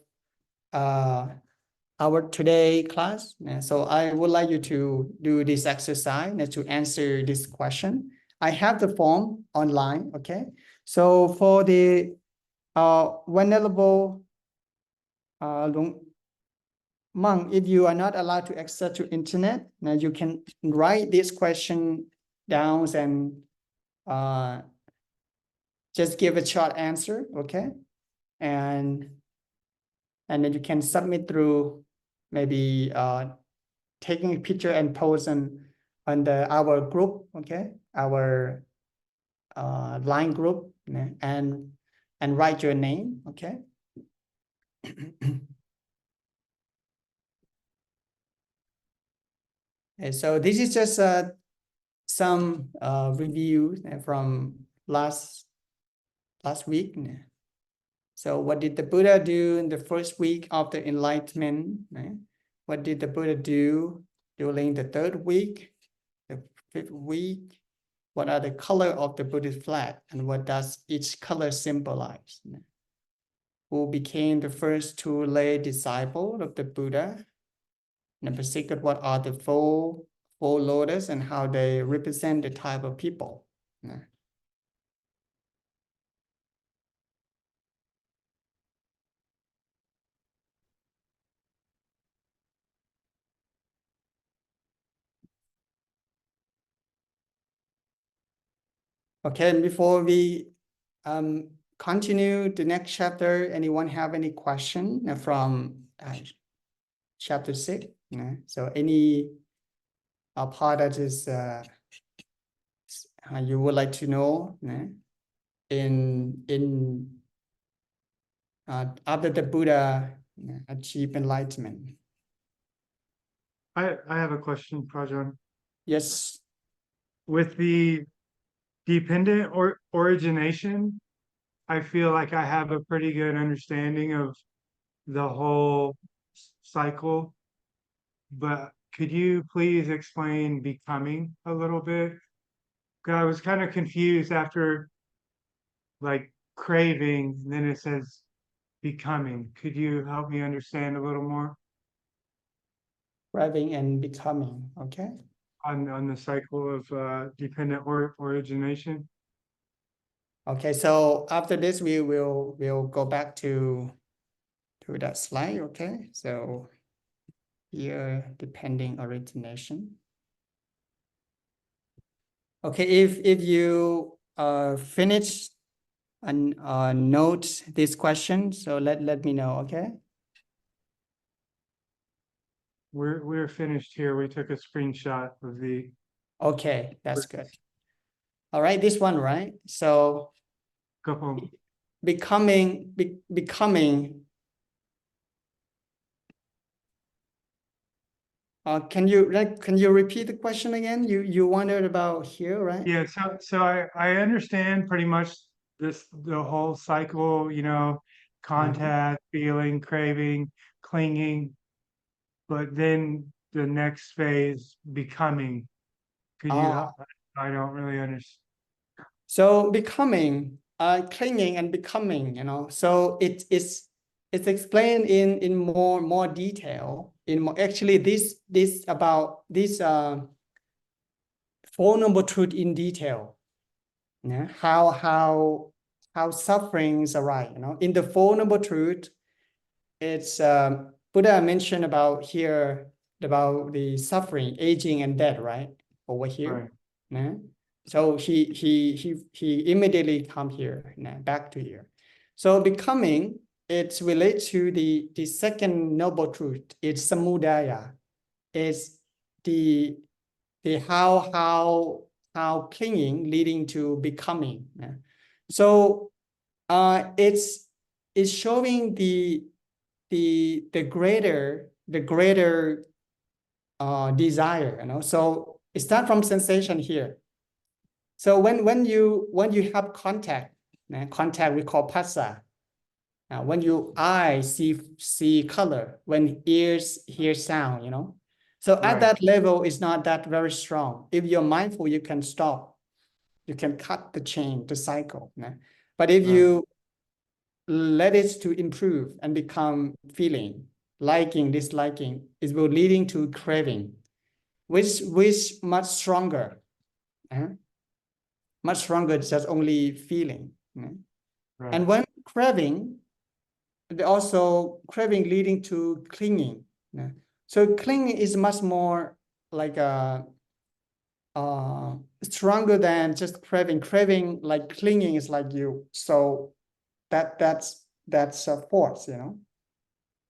our today class, so I would like you to do this exercise to answer this question. I have the form online, okay? So for the venerable monk, if you are not allowed to access to internet, now you can write this question down and just give a short answer, okay? And then you can submit through maybe taking a picture and post on our group, okay, our line group, and write your name, okay. And so this is just some review from last week. So what did the Buddha do in the first week of the enlightenment? What did the Buddha do during the third week, the fifth week? What are the color of the Buddhist flag, and what does each color symbolize? Who became the first two lay disciples of the Buddha? Number 6, what are the four lotus and how they represent the type of people? Okay, and before we continue the next chapter, anyone have any question from chapter 6? So any part that is you would like to know in after the Buddha achieved enlightenment? I have a question, Prajan. Yes. With the dependent or origination, I feel like I have a pretty good understanding of the whole cycle, but could you please explain becoming a little bit? Because I was kind of confused after like craving, then it says becoming. Could you help me understand a little more Craving and becoming, okay. on the cycle of dependent or origination? Okay, so after this, we'll go back to that slide, okay? So here, depending origination. Okay, if you finish and note this question, so let me know, okay? We're finished here. We took a screenshot of the. Okay, that's good. All right, this one, right? So Couple. becoming. Can you repeat the question again? You wondered about here, right? Yeah, so I understand pretty much the whole cycle, you know, contact, feeling, craving, clinging, but then the next phase, becoming. Could you help? I don't really understand. So becoming, clinging and becoming, so it's explained in more detail. Actually this about this Four Noble Truth in detail. How sufferings arise. In the Four Noble Truth, it's Buddha mentioned about here about the suffering, aging, and death, right? Over here. Right. So he immediately come here, back to here. So becoming, it's related to the second noble truth. It's samudaya. It's the how clinging leading to becoming. So it's showing the greater desire. So it starts from sensation here. So when you have contact we call phassa. When you eyes see color, when ears hear sound, So at Right. that level, it's not that very strong. If you're mindful, you can stop. You can cut the chain, the cycle. But if you let it to improve and become feeling, liking, disliking, it will leading to craving, which much stronger. Much stronger, just only feeling. Right. And when craving, also craving leading to clinging. So clinging is much more like stronger than just craving. Craving, like clinging, is like you. So that's a force,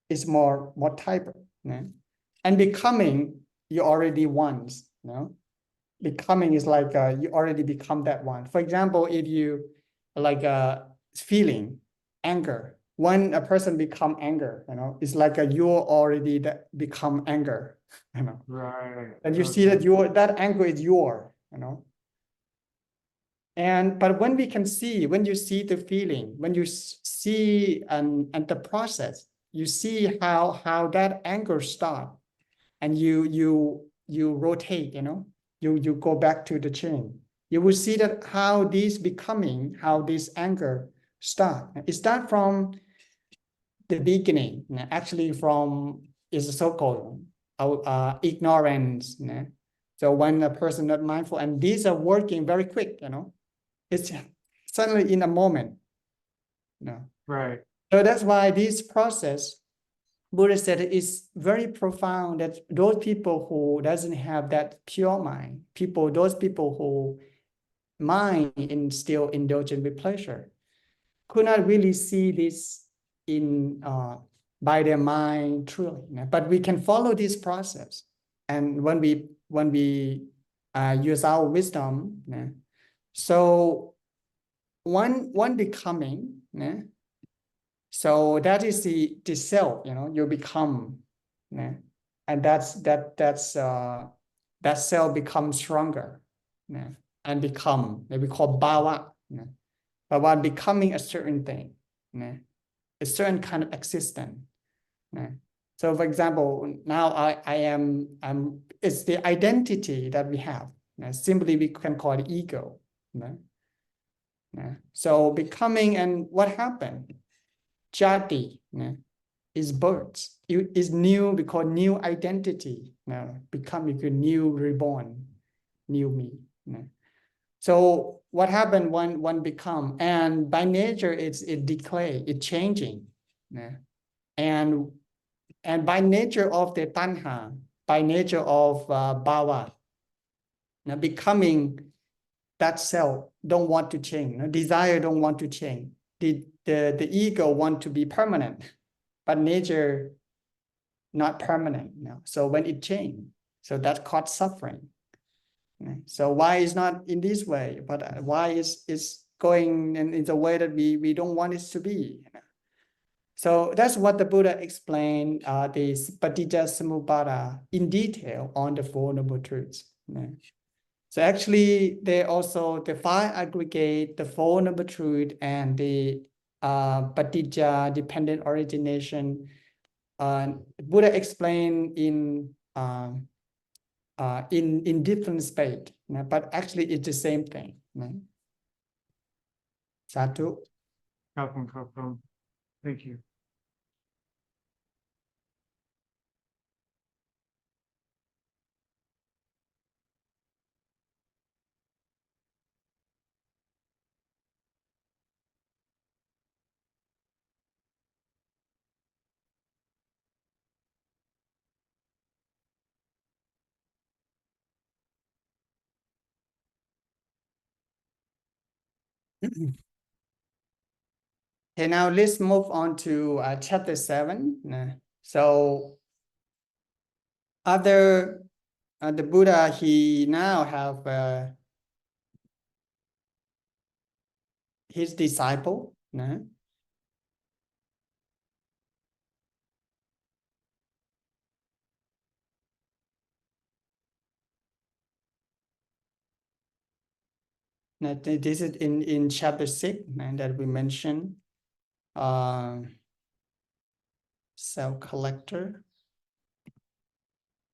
It's more type. And becoming, you already once, becoming is like you already become that one. For example, if you like feeling anger, when a person become anger, it's like you're already that become anger, Right. and you see that that anger is your, but when you see the feeling, when you see and the process, you see how that anger start, and you rotate, you go back to the chain. You will see that how this anger start. It start from the beginning, actually from is so-called ignorance. So when a person not mindful, and these are working very quick, it's suddenly in a moment. Right. So that's why this process, Buddha said, is very profound, that those people who doesn't have that pure mind, those people who mind is still indulgent with pleasure, could not really see this in by their mind truly. But we can follow this process, and when we use our wisdom, so one becoming, so that is the self, you become, and that self becomes stronger, and become, we call bhava, bhava becoming a certain thing, a certain kind of existence. So for example, now I am, it's the identity that we have. Simply we can call it ego. So becoming, and what happened? Jati is birth. It is new, because new identity. Becoming a new reborn, new me. So what happened when one become, and by nature it decay, it's changing. And by nature of the tanha, by nature of bhava, becoming, that self don't want to change. Desire don't want to change. The ego want to be permanent, but nature not permanent. So when it change, so that causes suffering. So why is not in this way, but why is going in the way that we don't want it to be. So that's what the Buddha explained, the Paticca Samuppada in detail on the Four Noble Truths. So actually, they also, the five aggregate, the Four Noble Truths, and the Paticca, dependent origination. Buddha explained in different state, but actually it's the same thing. Sadhu. Kapam. Thank you. Okay, now let's move on to chapter 7. So after the Buddha, he now have his disciple. This is in chapter 6 that we mentioned. Self-collector.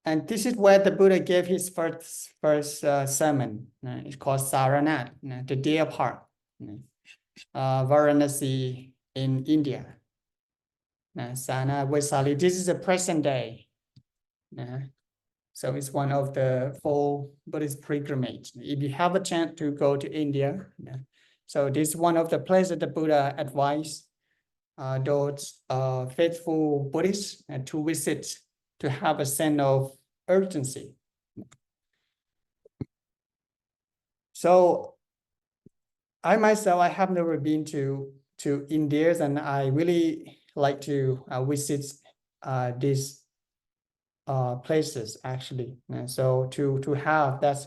And this is where the Buddha gave his first sermon. It's called Saranat, the day apart. Varanasi in India. Sana Vaisali, this is the present day. So it's one of the 4 Buddhist pilgrimage. If you have a chance to go to India, so this is one of the places the Buddha advised those faithful Buddhists to visit, to have a sense of urgency. So I myself, I have never been to India, and I really like to visit these places actually. So to have that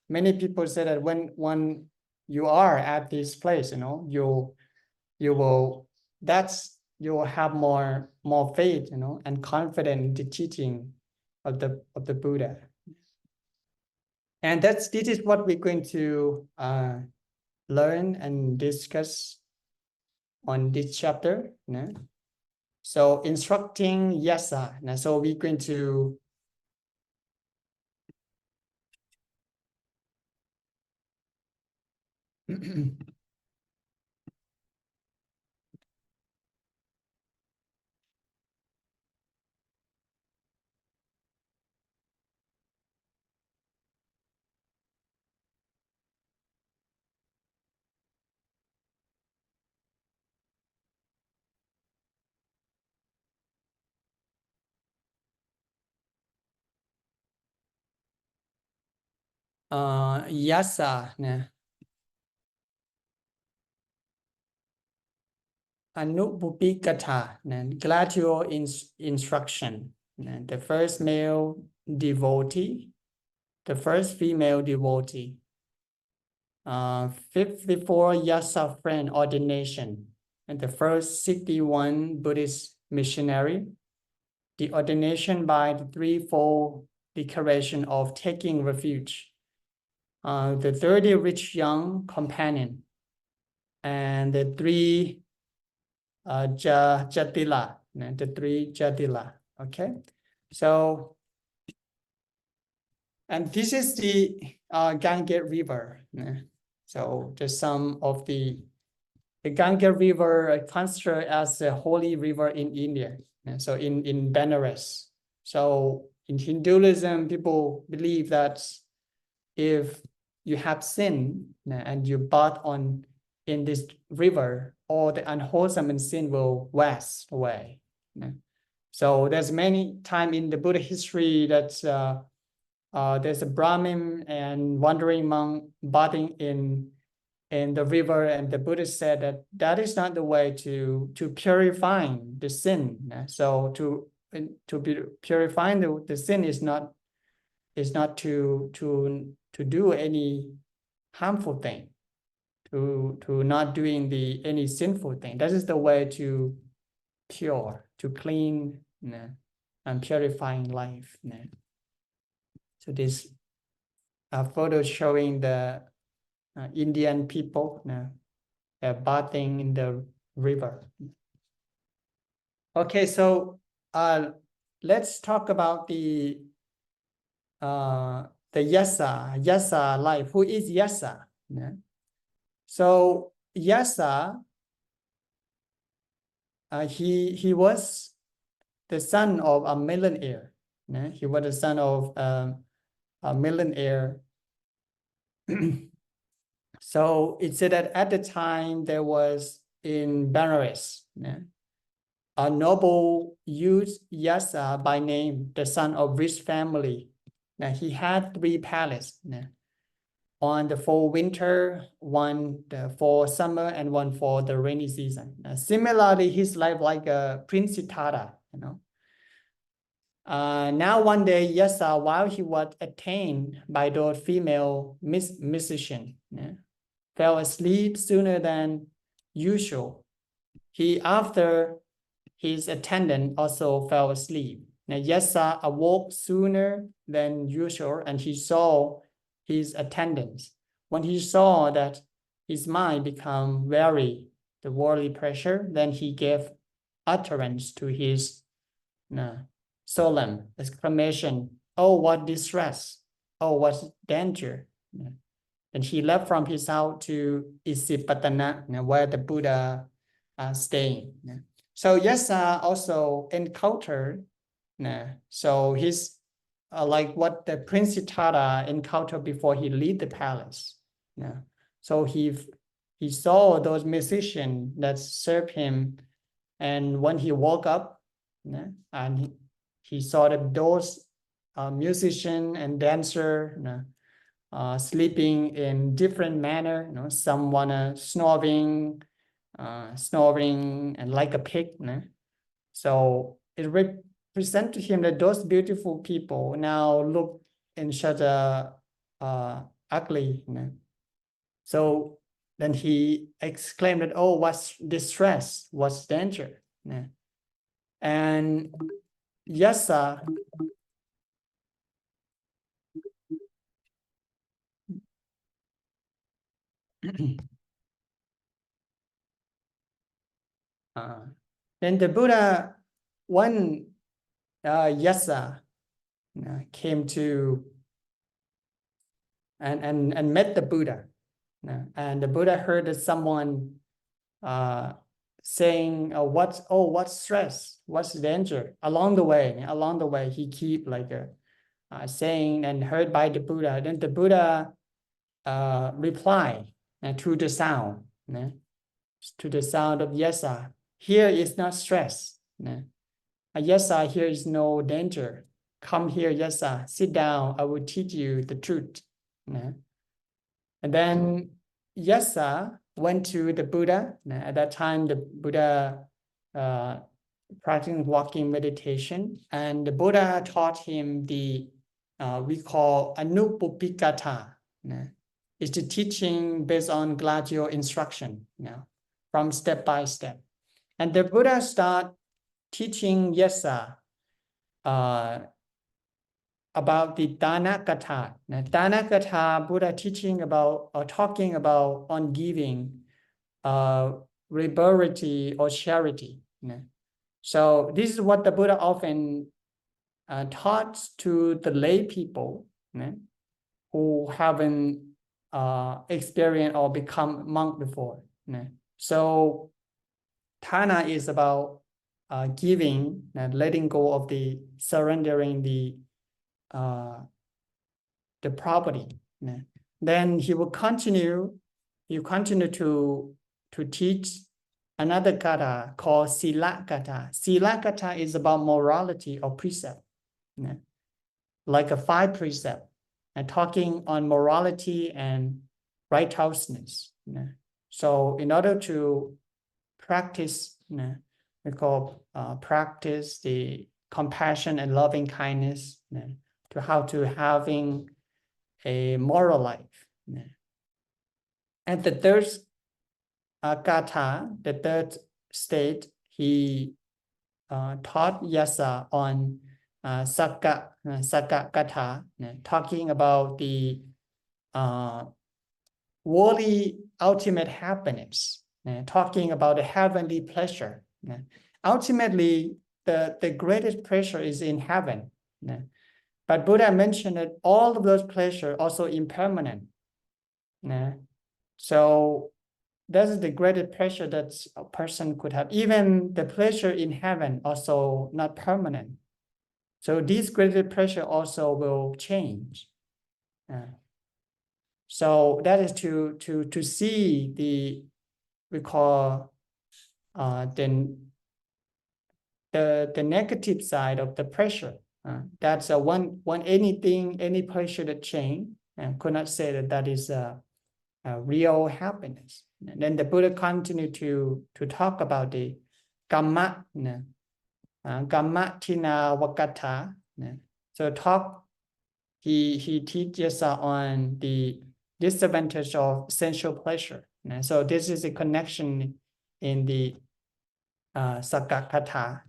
many people say that when you are at this place, you know, you will have more faith, you know, and confidence in the teaching of the Buddha. And this is what we're going to learn and discuss on this chapter. You know? So instructing yasa. Now, so we're going to yasa. Anubhupikatha, gradual instruction. The first male devotee, the first female devotee. 54 yasa friend ordination, and the first 61 Buddhist missionary. The ordination by the threefold declaration of taking refuge. The 30 rich young companion, and the 3 Jatila, the 3 Jatila. Okay, so and this is the Ganges River. So just some of the Ganges River considered as a holy river in India. So in Benares. So in Hinduism, people believe that if you have sin and you bathe in this river, all the unwholesome and sin will wash away. So there's many time in the Buddha history that there's a Brahmin and wandering monk bathing in the river, and the Buddha said that is not the way to purify the sin. So to be purifying the sin is not to do any harmful thing, to not doing any sinful thing. That is the way to clean and purifying life. So this photo showing the Indian people bathing in the river. Okay, so let's talk about the yasa life. Who is yasa? So yasa, he was the son of a millionaire. He was the son of a millionaire. So it said that at the time there was in Benares a noble youth Yasa by name, the son of rich family. Now he had 3 palaces. On the for winter, 1 for summer, and 1 for the rainy season. Similarly, his life like a Prince Siddhartha, you know. Now one day, Yasa, while he was attained by those female musicians, fell asleep sooner than usual. He, after his attendant, also fell asleep. Now Yasa awoke sooner than usual, and he saw his attendants. When he saw that his mind become weary, the worldly pressure, then he gave utterance to his solemn exclamation, "Oh, what distress! Oh, what danger!" And he left from his house to Isipatana, where the Buddha staying. So Yasa also encountered, so his like what the Prince Siddhartha encountered before he leave the palace. So he saw those musicians that served him, and when he woke up, and he saw that those musician and dancer sleeping in different manner. Some wanna snoring and like a pig. So it represents to him that those beautiful people now look in such a ugly. So then he exclaimed that, oh, what's distress, what's danger. And Yasa then the Buddha, one Yasa came to and met the Buddha. And the Buddha heard that someone saying, what's stress, what's danger along the way. He keep like saying and heard by the Buddha. Then the Buddha reply to the sound of Yasa. Here is not stress. Yasa, here is no danger. Come here, Yasa, sit down. I will teach you the truth. And then Yasa went to the Buddha. At that time, the Buddha practicing walking meditation, and the Buddha taught him the we call Anupupikata. It's the teaching based on gradual instruction, from step by step. And the Buddha start teaching Yasa about the Dhanakatha. Dhanakatha, Buddha teaching about or talking about on giving, liberality or charity. So this is what the Buddha often taught to the lay people who haven't experienced or become monk before. So Thana is about giving and letting go of the surrendering the property. Then he will continue. You continue to teach another kata called Sila kata. Sila kata is about morality or precept, like a 5 precept, and talking on morality and righteousness. So in order to practice, we call practice the compassion and loving kindness, to how to having a moral life. And the third kata, the third state, he taught Yasa on Sakka kata, talking about the worldly ultimate happiness, talking about the heavenly pleasure. Ultimately, the greatest pleasure is in heaven. But Buddha mentioned that all of those pleasures also impermanent. So that is the greatest pleasure that a person could have. Even the pleasure in heaven also not permanent. So this greatest pleasure also will change. So that is to see the, we call the negative side of the pressure. That's any pleasure that change, and could not say that is a real happiness. And then the Buddha continued to talk about the Kamma, Kamma Tina Wakata. So he teaches on the disadvantage of sensual pleasure. So this is a connection in the Sakka kata.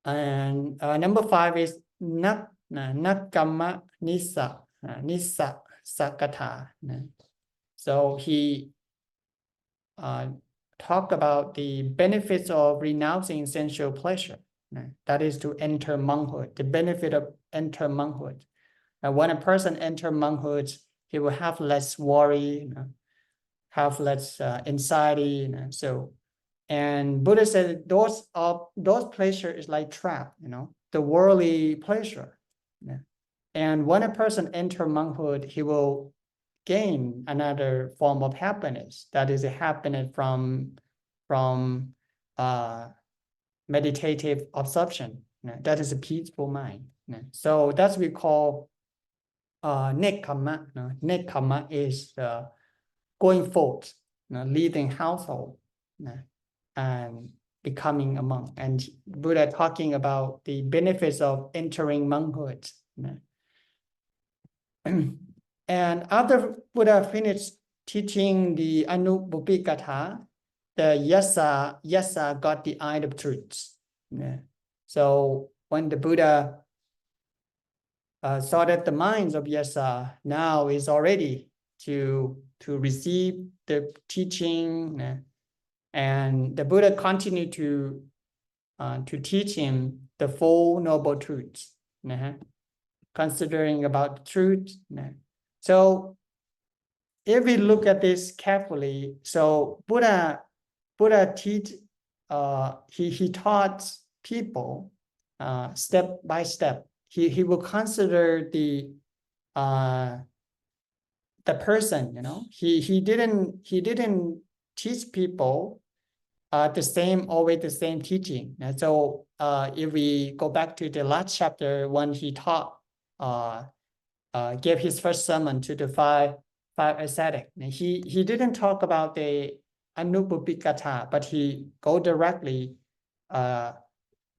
And number 5 is Nakkamma Nissa Sakata. So he talked about the benefits of renouncing sensual pleasure. That is to enter monkhood, the benefit of enter monkhood. And when a person enter monkhood, he will have less worry, have less anxiety. And Buddha said those pleasure is like trap, the worldly pleasure. And when a person enter monkhood, he will gain another form of happiness. That is a happiness from meditative absorption. That is a peaceful mind. So that's we call Nekkhamma. Nekkhamma is going forth, leading household. And becoming a monk, and Buddha talking about the benefits of entering monkhood. And after Buddha finished teaching the Anubbupikatha, the Yasa got the eye of truth. So when the Buddha saw that the minds of Yasa now is already to receive the teaching, and the Buddha continued to teach him the Four Noble Truths, considering about truth. So if we look at this carefully, so Buddha teach, he taught people step by step. He will consider the person, he didn't teach people always the same teaching. And so if we go back to the last chapter, when he taught, gave his first sermon to the five ascetics, he didn't talk about the Anubbupikatha, but he go directly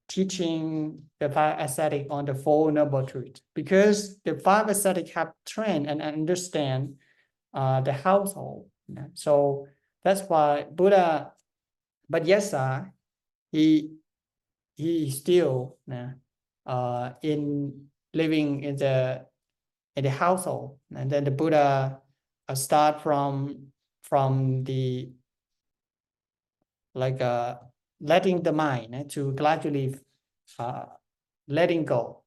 teaching the five ascetics on the Four Noble Truths, because the five ascetics have trained and understand the household. So that's why Buddha, but Yasa, he still in living in the household, and then the Buddha start from the letting the mind to gradually letting go,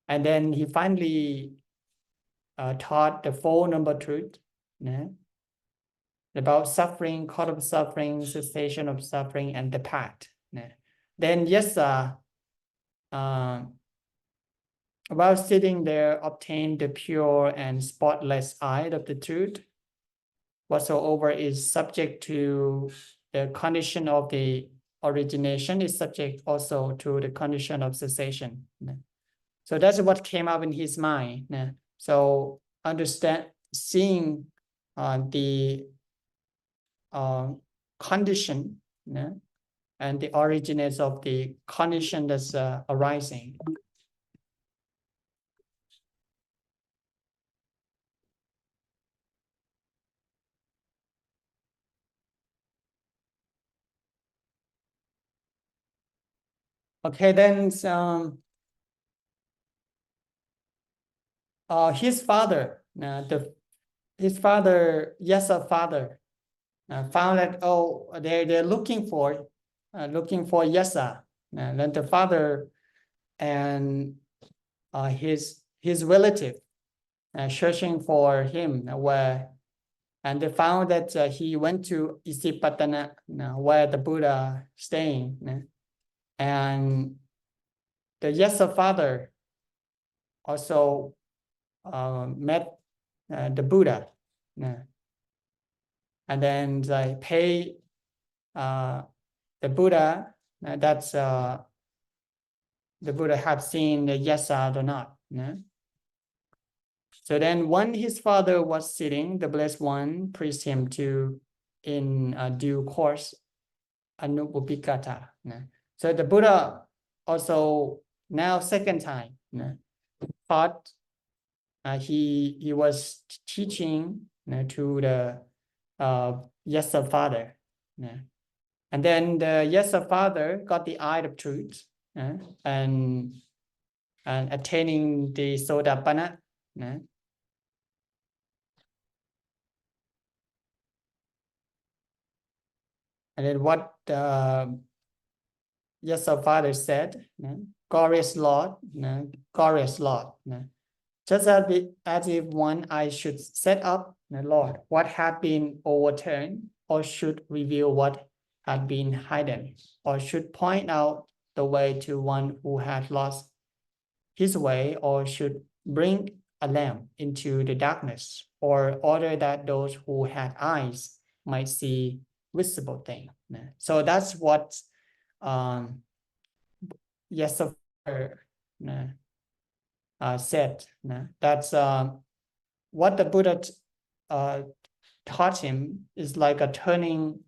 and then he finally taught the Four Noble Truths about suffering, cause of suffering, cessation of suffering, and the path. Then Yasa, while sitting there, obtained the pure and spotless eye of the truth. Whatsoever is subject to the condition of the origination is subject also to the condition of cessation. So that's what came up in his mind. So seeing the condition and the originates of the condition that's arising. Okay, then his father, Yasa father, found that they're looking for Yasa. Then the father and his relative searching for him, and they found that he went to Isipatana, where the Buddha staying, and the Yasa father also met the Buddha, and then they pay the Buddha that's the Buddha have seen the Yasa or not. So then when his father was sitting, the Blessed One praised him to, in due course, Anubbupikatha. So the Buddha also now second time taught, he was teaching to the Yasa father. And then the Yasa father got the eye of truth and attaining the Sotapanna. And then what Yasa father said, glorious Lord, glorious Lord. Just as if one I should set up, Lord, what had been overturned, or should reveal what had been hidden, or should point out the way to one who had lost his way, or should bring a lamp into the darkness, or order that those who had eyes might see visible things. So that's what Yasa said. That's what the Buddha taught him is like a turning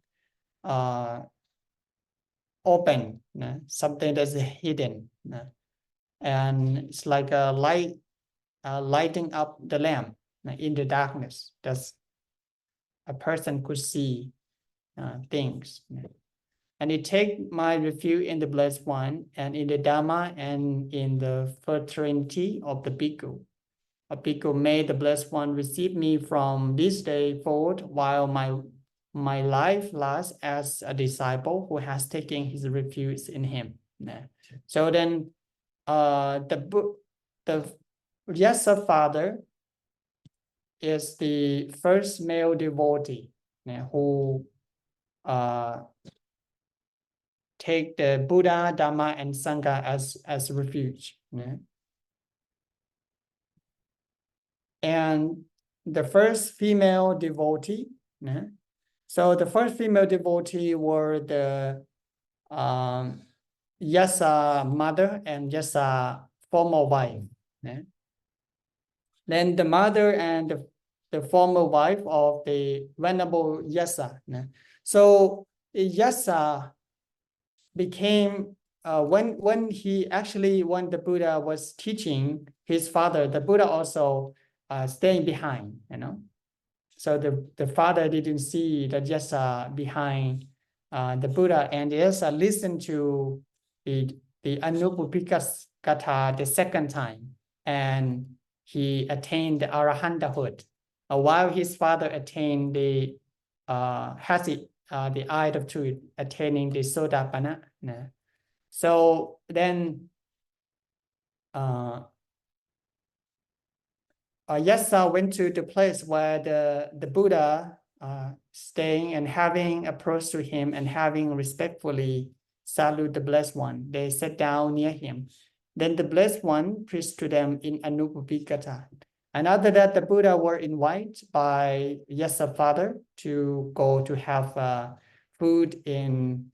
open, something that's hidden, and it's like a light, lighting up the lamp in the darkness. That's a person could see things. And it take my refuge in the Blessed One and in the Dharma and in the fraternity of the Bhikkhu. A Bhikkhu, may the Blessed One receive me from this day forward while my life lasts as a disciple who has taken his refuge in him. So then the Yasa father is the first male devotee who take the Buddha, Dhamma, and Sangha as refuge. And the first female devotee, so the first female devotee were the Yasa mother and Yasa former wife. Then the mother and the former wife of the Venerable Yasa. So Yasa became, when the Buddha was teaching his father, the Buddha also staying behind, So the father didn't see the Yasa behind the Buddha, and Yasa listened to the Anupuppika Katha the second time, and he attained the Arahanthood, while his father attained the the eye of truth, attaining the Sotapanna. So then Yasa went to the place where the Buddha staying, and having approached to him and having respectfully salute the Blessed One, they sat down near him. Then the Blessed One preached to them in Anupuppika. And after that, the Buddha were invited by Yasa father to go to have food in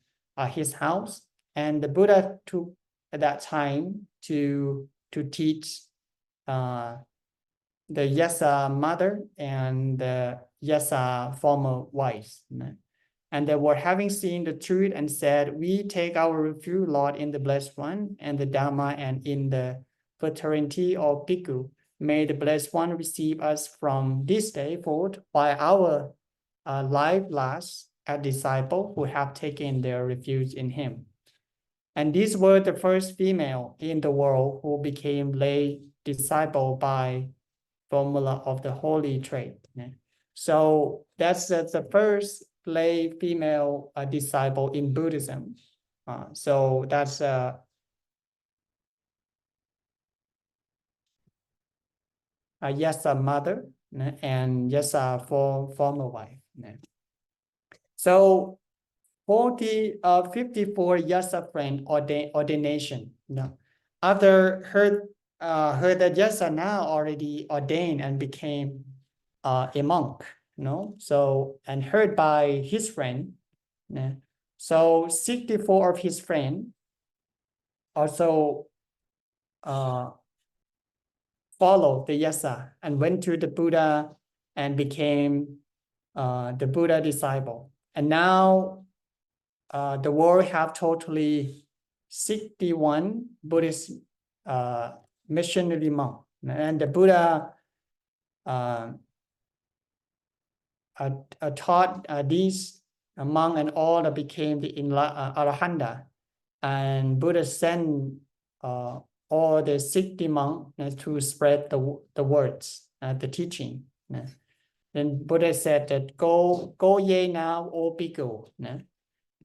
his house. And the Buddha took at that time to teach the Yasa mother and the Yasa former wives. And they were having seen the truth and said, we take our refuge, Lord, in the Blessed One and the Dhamma and in the fraternity of Bhikkhu. May the Blessed One receive us from this day forward while our life lasts, a disciple who have taken their refuge in him. And these were the first female in the world who became lay disciple by formula of the Holy Trade. So that's the first lay female disciple in Buddhism. So that's Yasa mother and Yasa former wife. So 54 Yasa friend ordination. After heard that Yasa now already ordained and became a monk. So, and heard by his friend. So 64 of his friends also followed the Yasa and went to the Buddha and became the Buddha disciple. And now the world have totally 61 Buddhist missionary monk. And the Buddha taught these monk, and all that became the Arahanta. And Buddha sent all the 60 monks to spread the words, the teaching. Then Buddha said that go ye now, O Bhikkhu,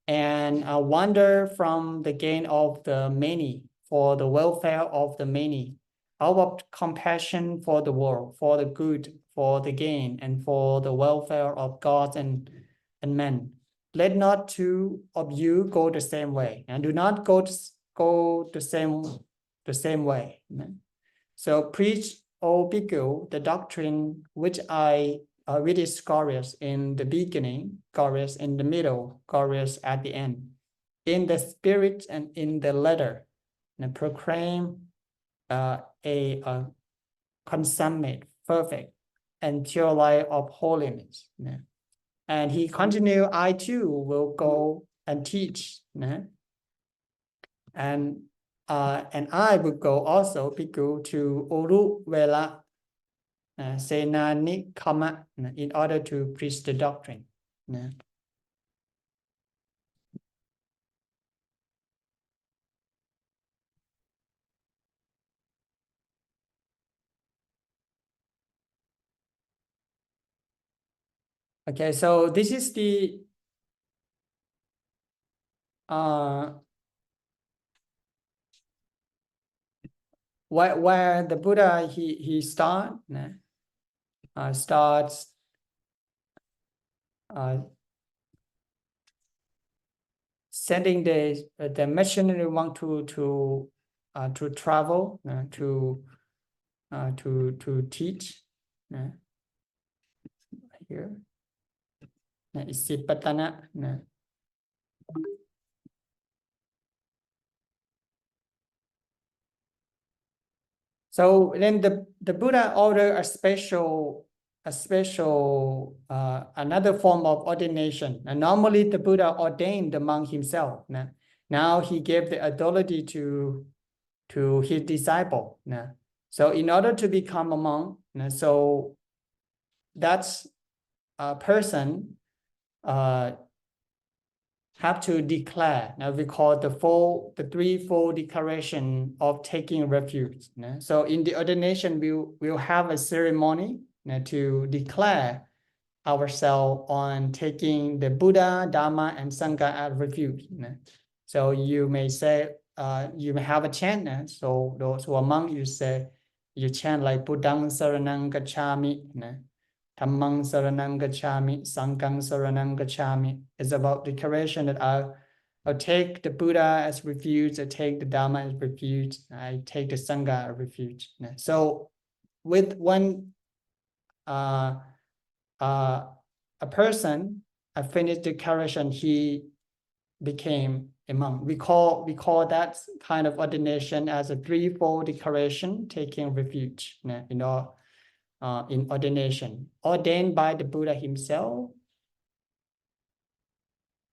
and wander from the gain of the many for the welfare of the many, out of compassion for the world, for the good, for the gain, and for the welfare of God and men. Let not two of you go the same way, and do not go the same way. So preach, O Bhikkhu, the doctrine which which is glorious in the beginning, glorious in the middle, glorious at the end, in the spirit and in the letter, and proclaim a consummate, perfect, and pure life of holiness. And he continued, I too will go and teach and I would go also Bhikkhu to Uru Vela Sena Nikama in order to preach the doctrine. Okay, so this is the where the Buddha he starts sending the missionary one to travel to teach here. Isipatana. So then the Buddha ordered a special another form of ordination. And normally the Buddha ordained the monk himself. Now he gave the authority to his disciple. So in order to become a monk, so that's a person have to declare. Now we call the threefold declaration of taking refuge. So in the ordination, we'll have a ceremony to declare ourselves on taking the Buddha, Dharma, and Sangha as refuge. So you may say, you may have a chant. So those who are monks, you chant like Buddhang Saranang Gacchami. Dhammang Saranang Gacchami, Sanghang Saranang Gacchami. It's about declaration that I'll take the Buddha as refuge, I take the Dharma as refuge, I take the Sangha as refuge. So with one a person, I finished declaration, he became a monk. We call that kind of ordination as a threefold declaration, taking refuge. In ordination, ordained by the Buddha himself.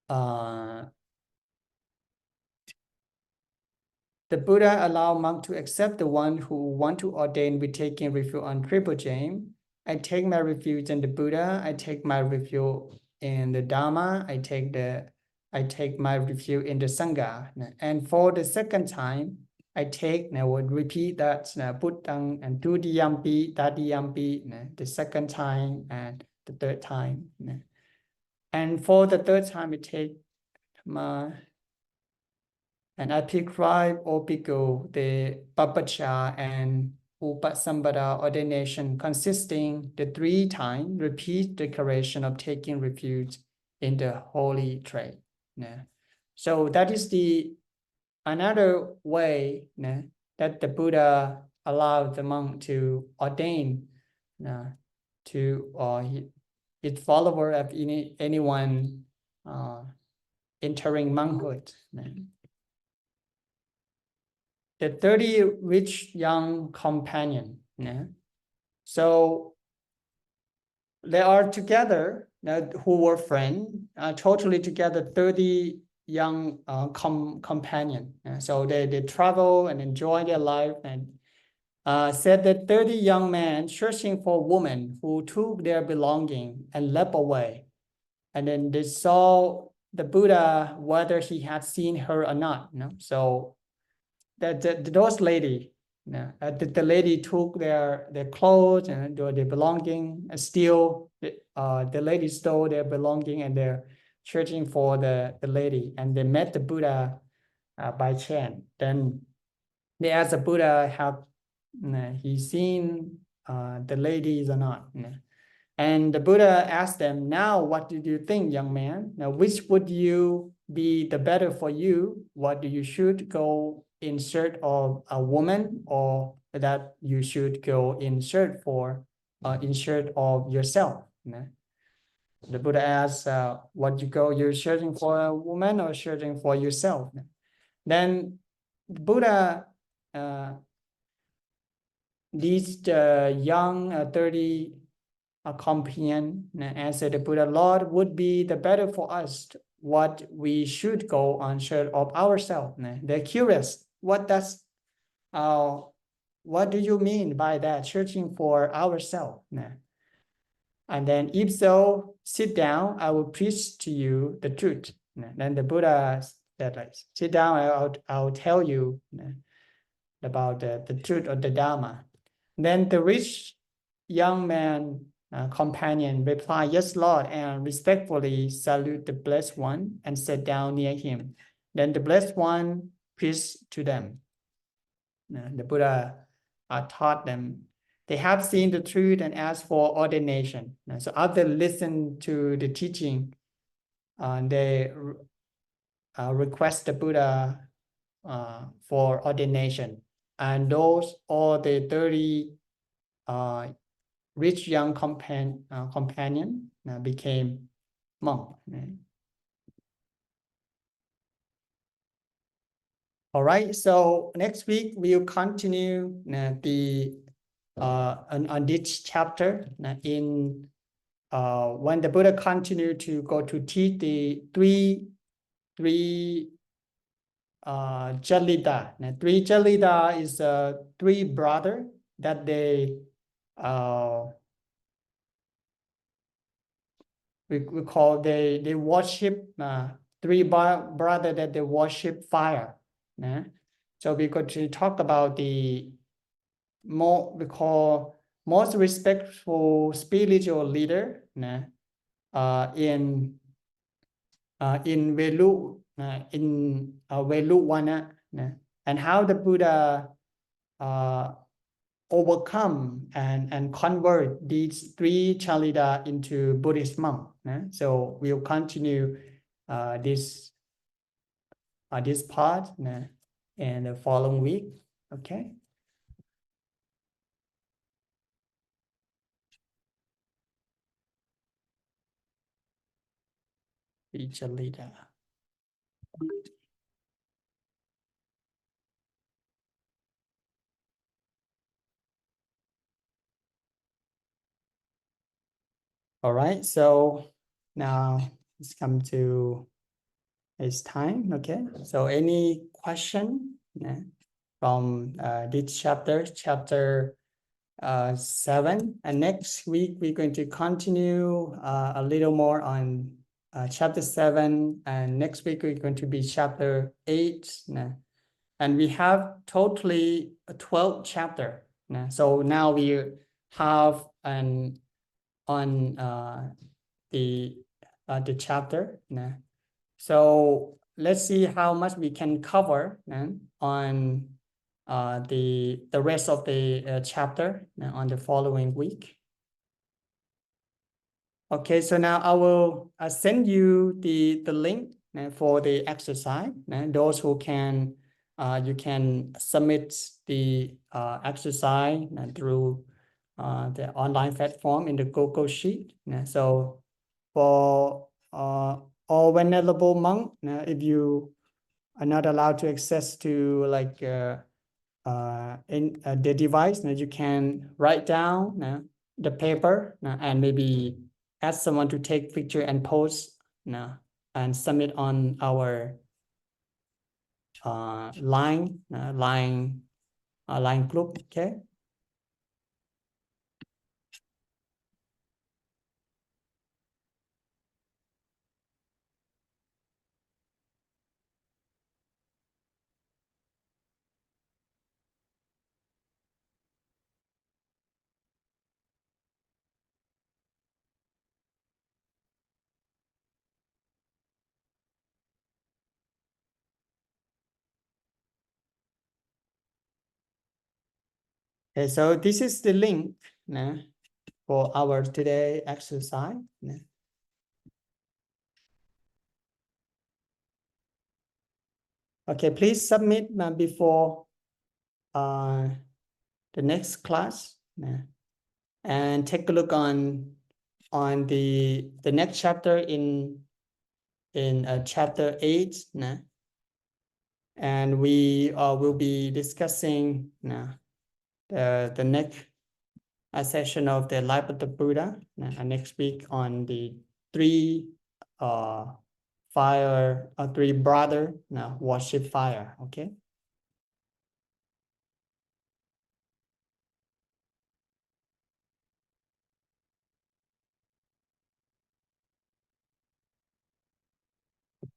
The Buddha allowed monk to accept the one who want to ordain with taking refuge on Triple Gem. I take my refuge in the Buddha. I take my refuge in the Dharma. I take my refuge in the Sangha. And for the second time, I would repeat that Buddhang and Dudiyampi, Dadiyampi, the second time and the third time. And for the third time, I take and I prescribe or Bhikkhu the Papacha and Upasambhada ordination consisting the 3 times repeat declaration of taking refuge in the holy trade. So that is another way that the Buddha allowed the monk to ordain to his follower of anyone entering monkhood. The 30 rich young companion. So they are together who were friends, totally together 30 young companion. So they travel and enjoy their life, and said that 30 young men searching for women who took their belonging and left away. And then they saw the Buddha, whether he had seen her or not. So those lady, the lady took their clothes and their belonging, and still the lady stole their belonging, and they're searching for the lady, and they met the Buddha by chance. Then they asked the Buddha, have he seen the ladies or not? And the Buddha asked them, now what do you think, young man? Now which would you be the better for you? What do you should go in search of a woman, or that you should go in search of yourself? The Buddha asks, you're searching for a woman or searching for yourself? Then the Buddha leads the young 30 companion answered the Buddha, Lord, would be the better for us what we should go on search of ourselves. They're curious. What do you mean by that? Searching for ourselves. And then if so, sit down, I will preach to you the truth. Then the Buddha said, like, sit down, I'll tell you about the truth of the Dharma. Then the rich young man companion replied, yes, Lord, and respectfully salute the Blessed One and sat down near him. Then the Blessed One preached to them. The Buddha taught them. They have seen the truth and asked for ordination. So after listening to the teaching, they request the Buddha for ordination. And those, all the 30 rich young companion became monk. All right, so next week we'll continue on this chapter in when the Buddha continued to go to teach the three Jalita. Three Jalita is three brothers that they we call they worship three brothers that they worship fire. So we're going to talk about the we call most respectful spiritual leader in Veluvana, and how the Buddha overcome and convert these three Chalita into Buddhist monk. So we'll continue this part in the following week. Okay. Chalita. All right, so now it's come to its time. Okay, so any question from this chapter 7, and next week we're going to continue a little more on chapter 7, and next week we're going to be chapter 8, and we have totally 12 chapter. So now we have on the chapter. So let's see how much we can cover on the rest of the chapter on the following week. Okay, so now I will send you the link for the exercise. Those who can, you can submit the exercise through the online platform in the Google Sheet. So for all venerable monk, if you are not allowed to access to like in the device, you can write down the paper and maybe ask someone to take picture and post and submit on our line group. Okay. Okay, so this is the link for our today exercise. Okay, please submit before the next class and take a look on the next chapter in chapter 8. And we will be discussing the next session of the life of the Buddha next week on the 3 fire, three brother, now worship fire, okay?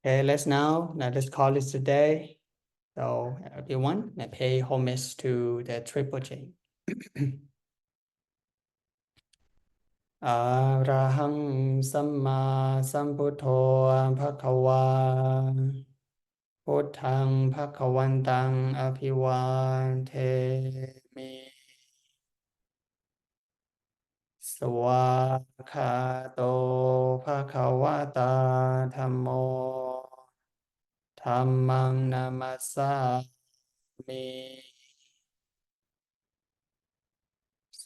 Okay, let's call this today. So everyone, pay homage to the Triple J. อะระหังสัมมาสัมพุทโธภะคะวาพุทธังภะคะวันตังอภิวาเทมิ สวากขาโตภะคะวะตาธัมโมธัมมังนามัสสามิ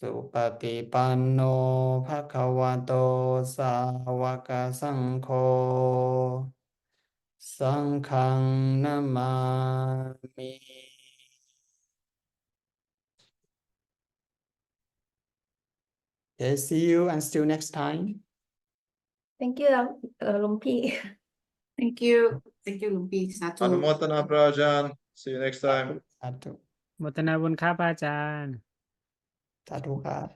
สุปฏิปันโนภะคะวะโตสาวกสังโฆสังฆังนามามิ Okay, see you and still next time. thank you หลวงพี่ Thank you หลวงพี่สาธุ Anumotana Prajan. See you next time. สาธุ โมทนาบุญครับอาจารย์ สาธุครับ